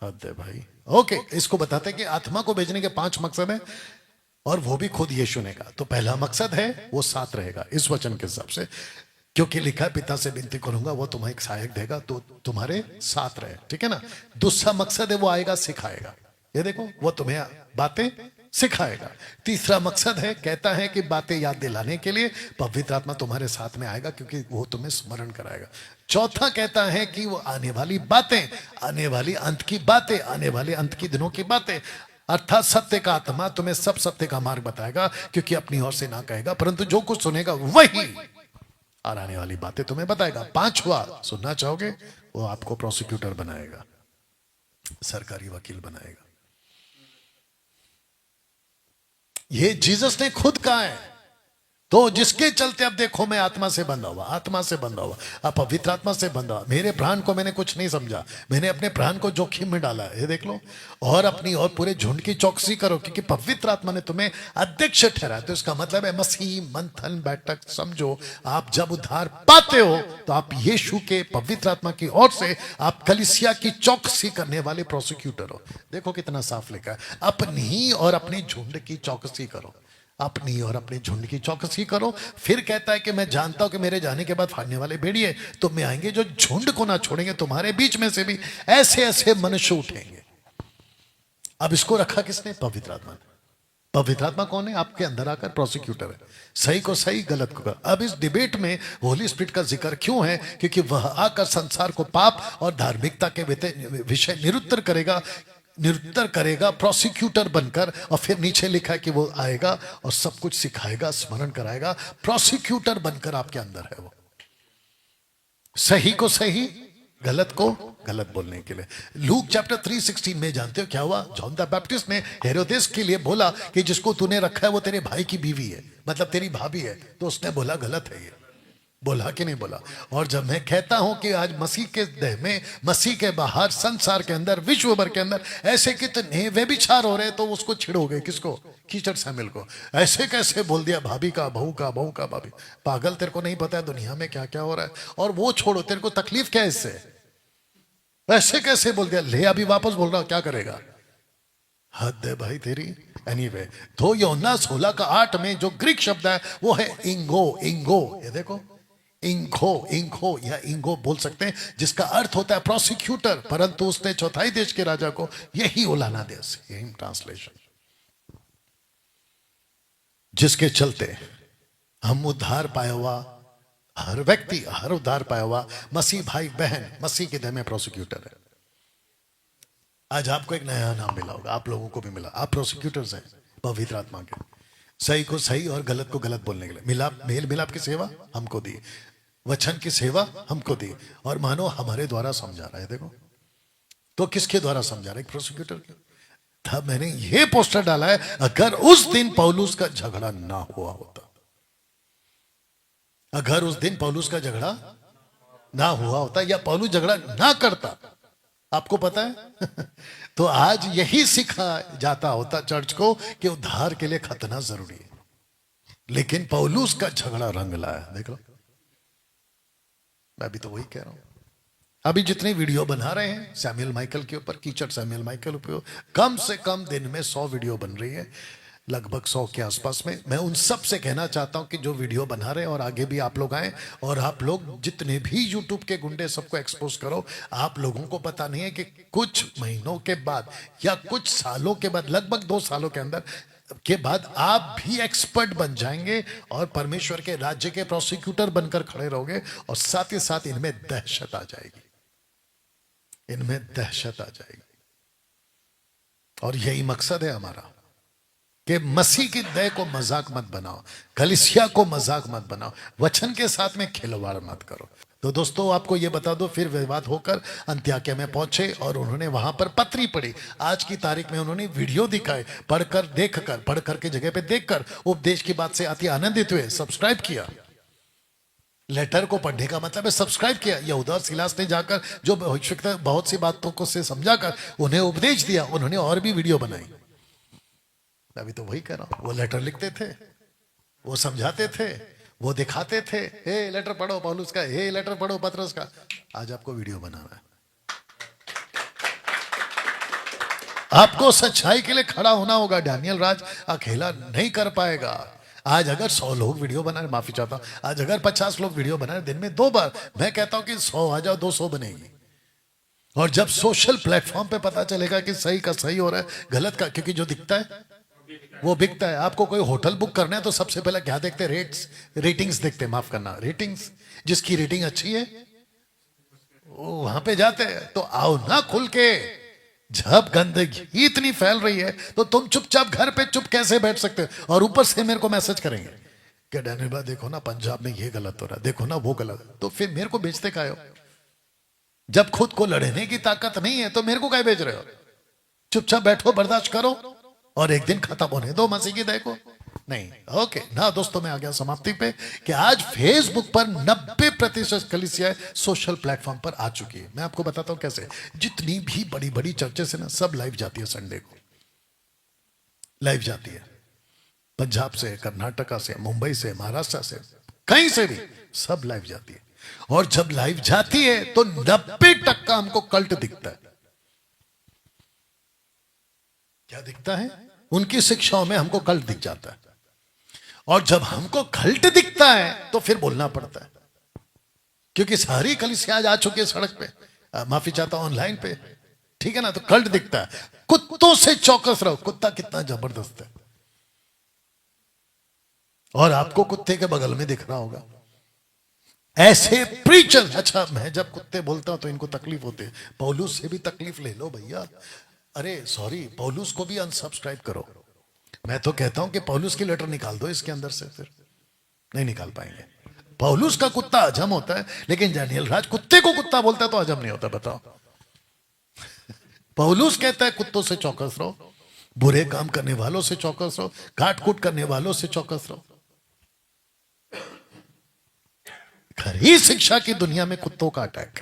हद है भाई। ओके, इसको बताते हैं कि आत्मा को भेजने के 5 मकसद हैं, और वो भी खुद यीशु ने कहा। तो पहला मकसद है वो साथ रहेगा इस वचन के हिसाब से, क्योंकि लिखा है पिता से विनती करूंगा वो तुम्हें एक सहायक देगा तो तुम्हारे साथ रहे, ठीक है ना? दूसरा मकसद है वो आएगा सिखाएगा, ये देखो वो तुम्हें बातें सिखाएगा। तीसरा मकसद है, कहता है कि बातें याद दिलाने के लिए पवित्र आत्मा तुम्हारे साथ में आएगा क्योंकि वो तुम्हें स्मरण कराएगा। चौथा कहता है कि वो आने वाली बातें, आने वाली अंत की बातें, आने वाले अंत की दिनों की बातें, अर्थात सत्य का आत्मा तुम्हें सब सत्य का मार्ग बताएगा, क्योंकि अपनी ओर से ना कहेगा परंतु जो कुछ सुनेगा वही और आने वाली बातें तुम्हें बताएगा। पांचवा सुनना चाहोगे, वो आपको प्रोसिक्यूटर बनाएगा, सरकारी वकील बनाएगा। ये जीसस ने खुद कहा है। तो जिसके चलते अब देखो मैं आत्मा से बंधा हुआ, आत्मा से बंधा हुआ, अब पवित्र आत्मा से बंधा हुआ। मेरे प्राण को मैंने कुछ नहीं समझा, मैंने अपने प्राण को जोखिम में डाला, ये देख लो। और अपनी और पूरे झुंड की चौकसी करो, क्योंकि पवित्र आत्मा ने तुम्हें अध्यक्ष ठहराया। तो इसका मतलब है मसीह मंथन बैठक समझो। आप जब उद्धार पाते हो तो आप यीशु के पवित्र आत्मा की ओर से आप कलीसिया की चौकसी करने वाले प्रोसिक्यूटर हो। देखो कितना साफ लिखा है, अपनी और अपनी झुंड की चौकसी करो, अपनी और अपने झुंड की चौकसी करो। फिर कहता है कि मैं जानता हूं कि मेरे जाने के बाद फाड़ने वाले भेड़िए तुम में आएंगे, जो झुंड को ना छोड़ेंगे। तुम्हारे बीच में से भी ऐसे ऐसे मनुष्य उठेंगे। अब इसको रखा किसने? पवित्र आत्मा ने। पवित्र आत्मा कौन है? आपके अंदर आकर प्रोसिक्यूटर है, सही को सही, गलत को गलत। अब इस डिबेट में होली स्पिरिट का जिक्र क्यों है? क्योंकि वह आकर संसार को पाप और धार्मिकता के विषय निरुत्तर करेगा, निरुत्तर करेगा प्रोसिक्यूटर बनकर। और फिर नीचे लिखा है कि वो आएगा और सब कुछ सिखाएगा, स्मरण कराएगा। प्रोसिक्यूटर बनकर आपके अंदर है वो, सही को सही, गलत को गलत बोलने के लिए। लूक चैप्टर 3:16 में जानते हो क्या हुआ? जॉन द बैप्टिस्ट ने हेरोदेस के लिए बोला कि जिसको तूने रखा है वो तेरे भाई की बीवी है, मतलब तेरी भाभी है। तो उसने बोला गलत है ये, बोला कि नहीं बोला? और जब मैं कहता हूं कि आज मसीह के देह में, मसीह के बाहर, संसार के अंदर, विश्व भर के अंदर ऐसे कितने व्यभिचार हो रहे, तो उसको छिड़ोगे किसको? कीचड़ शामिल को। ऐसे कैसे बोल दिया भाभी का बहू का, बहू का भाभी? पागल, तेरे को नहीं पता है दुनिया में क्या क्या हो रहा है? और वो छोड़ो, तेरे को तकलीफ क्या है इससे? ऐसे कैसे बोल दिया? ले अभी वापस बोल रहा हूं, क्या करेगा? हद है भाई तेरी। एनीवे, तो यूहन्ना 16:8 में जो ग्रीक शब्द है वो है इंगो। इंगो, ये देखो, इंखो, इंखो या इंगो बोल सकते हैं, जिसका अर्थ होता है प्रोसिक्यूटर। परंतु उसने चौथाई देश के राजा को यही उलाना दे, यही ट्रांसलेशन, जिसके चलते हम उद्धार पाया हुआ, हर व्यक्ति, हर उद्धार पाया हुआ मसीह भाई बहन मसीह के देह में प्रोसिक्यूटर है। आज आपको एक नया नाम मिला होगा, आप लोगों को भी मिला, आप प्रोसिक्यूटर्स हैं पवित्र आत्मा के। सही को सही और गलत को गलत बोलने के लिए। मिलाप, मेल मिलाप की सेवा हमको दी, वचन की सेवा हमको दी, और मानो हमारे द्वारा समझा रहा है। देखो तो किसके द्वारा समझा रहा है? प्रोसिक्यूटर के। तब मैंने ये पोस्टर डाला है, अगर उस दिन पौलुस का झगड़ा ना हुआ होता, अगर उस दिन पौलुस का झगड़ा ना हुआ होता या पौलुस झगड़ा ना करता, आपको पता है तो आज यही सिखा जाता होता चर्च को कि उद्धार के लिए खतना जरूरी है। लेकिन पौलुस का झगड़ा रंग लाया, देख लो। मैं भी तो वही कह रहा हूं। अभी जितने वीडियो बना रहे हैं सैमुअल माइकल के ऊपर, कीचड़ सैमुअल माइकल ऊपर, कम से कम दिन में 100 वीडियो बन रही है, लगभग 100 के आसपास में। मैं उन सब से कहना चाहता हूं कि जो वीडियो बना रहे हैं, और आगे भी आप लोग आए, और आप लोग जितने भी यूट्यूब के गुंडे सबको एक्सपोज करो। आप लोगों को पता नहीं है कि कुछ महीनों के बाद या कुछ सालों के बाद, लगभग 2 सालों के अंदर के बाद आप भी एक्सपर्ट बन जाएंगे और परमेश्वर के राज्य के प्रोसिक्यूटर बनकर खड़े रहोगे। और साथ ही साथ इनमें दहशत आ जाएगी, इनमें दहशत आ जाएगी। और यही मकसद है हमारा कि मसीह की दया को मजाक मत बनाओ, कलीसिया को मजाक मत बनाओ, वचन के साथ में खिलवाड़ मत करो। तो दोस्तों आपको ये बता दो, फिर विवाद होकर अंत्योक्या में पहुंचे और उन्होंने वहां पर पत्री पढ़ी। आज की तारीख में उन्होंने वीडियो दिखाए, पढ़कर देखकर, पढ़कर के जगह पे देखकर उपदेश की बात से अति आनंदित हुए, सब्सक्राइब किया। लेटर को पढ़ने का मतलब है सब्सक्राइब किया। यहूदा और सिलास ने जाकर जो बहुत सी बातों को से समझाकर उन्हें उपदेश दिया, उन्होंने और भी वीडियो बनाई। अभी तो वही कह रहा हूं, वो लेटर लिखते थे, वो समझाते थे, वो दिखाते थे, हे लेटर पढ़ो पौलुस का, हे लेटर पढ़ो पतरस का। आज आपको वीडियो बनाना है, आपको सच्चाई के लिए खड़ा होना होगा। डैनियल राज अकेला नहीं कर पाएगा। आज अगर 100 लोग वीडियो बना रहे, माफी चाहता हूं, आज अगर 50 लोग वीडियो बना रहे दिन में 2 बार, मैं कहता हूं कि 100 आ जाओ, 200 बनेगी। और जब सोशल प्लेटफॉर्म पे पता चलेगा कि सही का सही हो रहा है, गलत का, क्योंकि जो दिखता है वो बिकता है। आपको कोई होटल बुक करना है तो सबसे पहले क्या देखते हैं? रेटिंग्स देखते हैं, माफ करना, रेटिंग्स। जिसकी रेटिंग अच्छी है वो वहां पे जाते हैं। तो आओ ना खुल के। जब गंदगी इतनी फैल रही है तो तुम चुपचाप घर पे चुप कैसे बैठ सकते हो? और ऊपर से मेरे को मैसेज करेंगे कि डैनियल भाई देखो ना पंजाब में ये गलत हो रहा है, देखो ना वो गलत। तो फिर मेरे को बेचते काहे हो? जब खुद को लड़ने की ताकत नहीं है तो मेरे को काहे बेच रहे हो? चुपचाप बैठो, बर्दाश्त करो और एक दिन खत्म होने दो मसीह की दया को। नहीं, ओके ना दोस्तों, मैं आ गया समाप्ति पे कि आज फेसबुक पर 90% कलीसिया सोशल प्लेटफॉर्म पर आ चुकी है। मैं आपको बताता हूं कैसे। जितनी भी बड़ी बड़ी चर्चेस है ना, सब लाइव जाती है, संडे को लाइव जाती है। पंजाब से, कर्नाटका से, मुंबई से, महाराष्ट्र से, कहीं से भी सब लाइव जाती है। और जब लाइव जाती है तो 90% हमको कल्ट दिखता है। क्या दिखता है? उनकी शिक्षाओं में हमको कल्ट दिख जाता है। और जब हमको कल्ट दिखता है तो फिर बोलना पड़ता है, क्योंकि सारी कलीसिया आज आ चुकी है सड़क पे, माफी चाहता हूं ऑनलाइन पे, ठीक है ना? तो कल्ट दिखता है। कुत्तों से चौकस रहो। कुत्ता कितना जबरदस्त है, और आपको कुत्ते के बगल में दिख रहा होगा ऐसे प्रीचर। अच्छा, मैं जब कुत्ते बोलता हूं तो इनको तकलीफ होती है। पौलुस से भी तकलीफ ले लो भैया। अरे सॉरी, पौलुस को भी अनसब्सक्राइब करो। मैं तो कहता हूं कि पौलुस की लेटर निकाल दो इसके अंदर से, फिर नहीं निकाल पाएंगे। पौलुस का कुत्ता हजम होता है, लेकिन डैनियल राज कुत्ते को कुत्ता बोलता है तो हजम नहीं होता। बताओ, पौलुस कहता है कुत्तों से चौकस रहो, बुरे काम करने वालों से चौकस रहो, काट कूट करने वालों से चौकस रहो। खरी शिक्षा की दुनिया में कुत्तों का अटैक।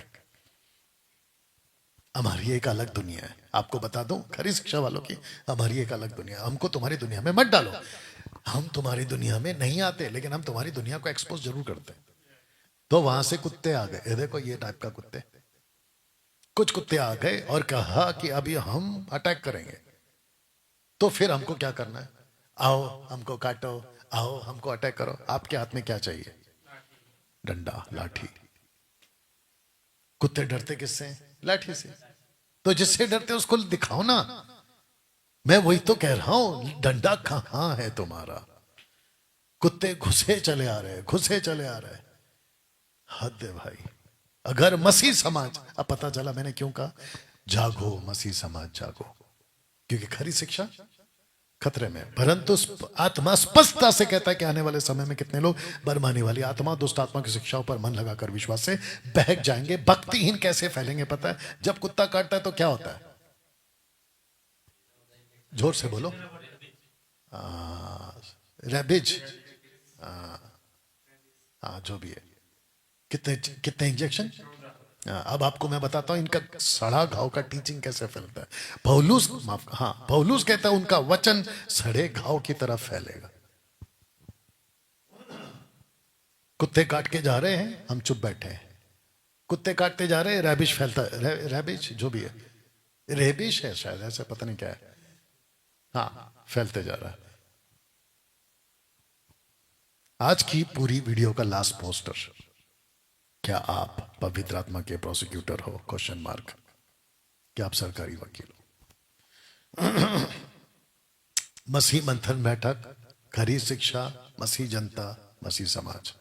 हमारी एक अलग दुनिया है, आपको बता दूं, खरी शिक्षा वालों की हमारी एक अलग दुनिया। हमको तुम्हारी दुनिया में मत डालो। हम तुम्हारी दुनिया में नहीं आते, लेकिन हम तुम्हारी दुनिया को एक्सपोज जरूर करते हैं। तो वहां से कुत्ते आ गए, देखो ये टाइप का कुत्ते, कुछ कुत्ते आ गए और कहा कि अभी हम अटैक करेंगे। तो फिर हमको क्या करना है? आओ हमको काटो, आओ हमको अटैक करो। आपके हाथ में क्या चाहिए? डंडा, लाठी। कुत्ते डरते किससे? लाठी से। तो जिससे डरते उसको दिखाओ ना। मैं वही तो कह रहा हूं, डंडा कहां है तुम्हारा? कुत्ते घुसे चले आ रहे, घुसे चले आ रहे। हद है भाई। अगर मसीह समाज, अब पता चला मैंने क्यों कहा जागो, मसीह समाज जागो, क्योंकि खरी शिक्षा खतरे में। परंतु आत्मा स्पष्टता से कहता है कि आने वाले समय में कितने लोग बरमाने वाली आत्मा, दुष्ट आत्मा की शिक्षाओं पर मन लगाकर विश्वास से बहक जाएंगे। भक्तिहीन कैसे फैलेंगे पता है? जब कुत्ता काटता है तो क्या होता है? जोर से बोलो। रैबिज, जो भी है। कितने कितने इंजेक्शन? अब आपको मैं बताता हूं इनका सड़ा घाव का टीचिंग कैसे फैलता है। पौलुस, पौलुस कहता है उनका वचन सड़े घाव की तरफ फैलेगा। कुत्ते काट के जा रहे हैं, हम चुप बैठे हैं। कुत्ते काटते जा रहे हैं, रैबिश फैलता है। रैबिश जो भी है, रेबिश है शायद, ऐसा पता नहीं क्या है। हाँ, फैलते जा रहा है। आज की पूरी वीडियो का लास्ट पोस्टर, क्या आप पवित्र आत्मा के प्रोसिक्यूटर हो? Question mark. क्या आप सरकारी वकील हो? मसीह मंथन बैठक, खरी शिक्षा, मसीह जनता, मसीह समाज।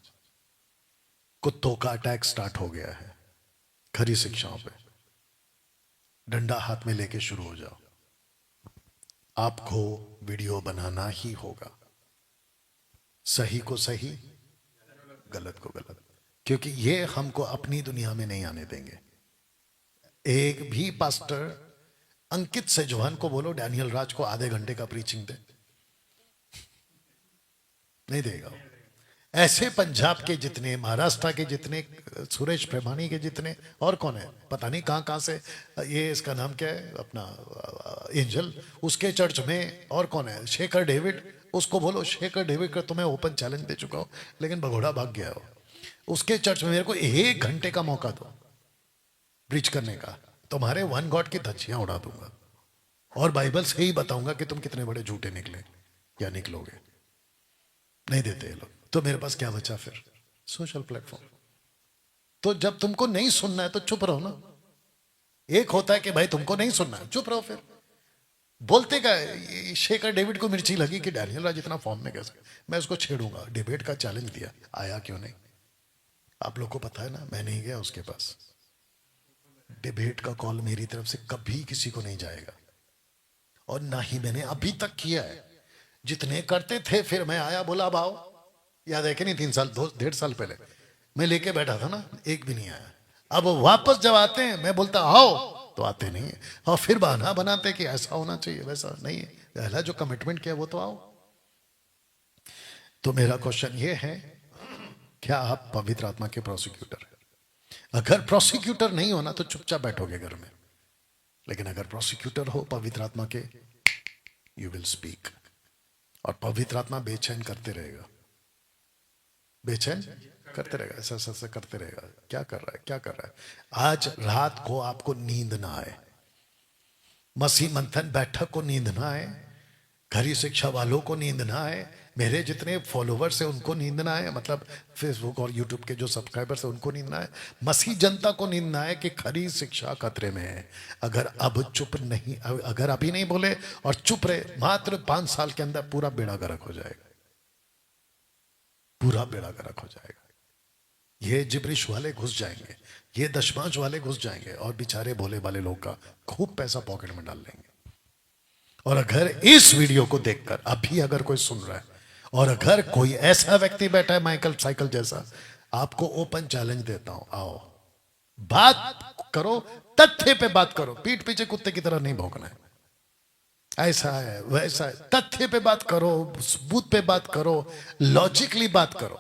कुत्तों का अटैक स्टार्ट हो गया है खरी शिक्षाओं पे। डंडा हाथ में लेके शुरू हो जाओ। आपको वीडियो बनाना ही होगा, सही को सही, गलत को गलत, क्योंकि ये हमको अपनी दुनिया में नहीं आने देंगे। एक भी पास्टर अंकित सेजवान को बोलो डैनियल राज को आधे घंटे का प्रीचिंग दे, नहीं देगा। ऐसे पंजाब के जितने, महाराष्ट्र के जितने, सुरेश प्रेमानी के जितने, और कौन है पता नहीं कहां कहां से, ये इसका नाम क्या है अपना एंजल, उसके चर्च में, और कौन है शेखर डेविड, उसको बोलो शेखर डेविड का तुम्हें ओपन चैलेंज दे चुका हो लेकिन भगोड़ा भाग गया हो। उसके चर्च में मेरे को 1 घंटे का मौका दो प्रीच करने का, तुम्हारे वन गॉड की धज्जियां उड़ा दूंगा और बाइबल से ही बताऊंगा कि तुम कितने बड़े झूठे निकले या निकलोगे। नहीं देते ये लोग, तो मेरे पास क्या बचा फिर? Social platform. तो जब तुमको नहीं सुनना है तो चुप रहो ना। एक होता है कि भाई तुमको नहीं सुनना है, चुप रहो। फिर बोलते का शेखर डेविड को मिर्ची लगी कि डैनियल राज इतना फॉर्म में कैसे, मैं उसको छेड़ूंगा, डिबेट का चैलेंज दिया, आया क्यों नहीं? आप लोग को पता है ना, मैं नहीं गया उसके पास। डिबेट का कॉल मेरी तरफ से कभी किसी को नहीं जाएगा और ना ही मैंने अभी तक किया है। जितने करते थे फिर मैं आया, बोला अब आओ, याद है कि नहीं? 3-1.5 साल पहले मैं लेके बैठा था ना, एक भी नहीं आया। अब वापस जब आते हैं मैं बोलता आओ तो आते नहीं है, और फिर बहाना बनाते कि ऐसा होना चाहिए वैसा नहीं है। पहला जो कमिटमेंट किया वो तो आओ। तो मेरा क्वेश्चन ये है, क्या आप पवित्र आत्मा के प्रोसिक्यूटर हैं? अगर प्रोसिक्यूटर नहीं होना तो चुपचाप बैठोगे घर में, लेकिन अगर प्रोसिक्यूटर हो पवित्र आत्मा के, यू विल स्पीक। और पवित्र आत्मा बेचैन करते रहेगा, बेचैन करते रहेगा, ऐसा ऐसा करते रहेगा, क्या कर रहा है क्या कर रहा है। आज रात को आपको नींद ना आए, मसीह मंथन बैठक को नींद ना आए, घरी शिक्षा वालों को नींद ना आए, मेरे जितने फॉलोवर्स हैं उनको नींद ना आए, मतलब फेसबुक और यूट्यूब के जो सब्सक्राइबर्स हैं उनको नींद ना आए, मसीह जनता को नींद ना आए कि खरी शिक्षा खतरे में है। अगर अब चुप नहीं, अगर अभी नहीं बोले और चुप रहे, मात्र 5 साल के अंदर पूरा बेड़ा गर्क हो जाएगा, पूरा बेड़ा गर्क हो जाएगा। ये जिब्रिश वाले घुस जाएंगे, ये दशमांश वाले घुस जाएंगे और बेचारे भोले वाले लोग का खूब पैसा पॉकेट में डाल लेंगे। और अगर इस वीडियो को देखकर अभी अगर कोई सुन रहा है और अगर कोई ऐसा व्यक्ति बैठा है माइकल साइकिल जैसा, आपको ओपन चैलेंज देता हूं, आओ बात करो, तथ्य पे बात करो, पीठ पीछे कुत्ते की तरह नहीं भौंकना है, ऐसा है वैसा है, तथ्य पे बात करो, सबूत पे बात करो, लॉजिकली बात करो।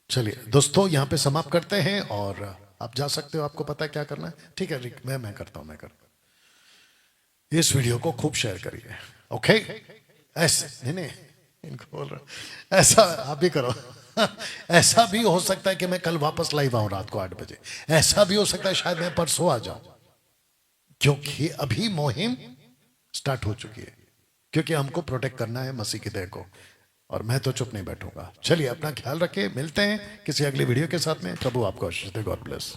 चलिए दोस्तों यहां पे समाप्त करते हैं और आप जा सकते हो, आपको पता है क्या करना है। ठीक है रिक, मैं करता हूं, मैं करता हूं। इस वीडियो को खूब शेयर करिए, ओके? ऐसे नहीं इनको बोल रहा, ऐसा आप भी करो। ऐसा भी हो सकता है कि मैं कल वापस लाइव आऊं रात को 8 बजे, ऐसा भी हो सकता है शायद मैं परसों आ जाऊं, क्योंकि अभी मुहिम स्टार्ट हो चुकी है, क्योंकि हमको प्रोटेक्ट करना है मसीह की देह को, और मैं तो चुप नहीं बैठूंगा। चलिए अपना ख्याल रखिए, मिलते हैं किसी अगली वीडियो के साथ में। प्रभु आपको आशीष दे। God bless.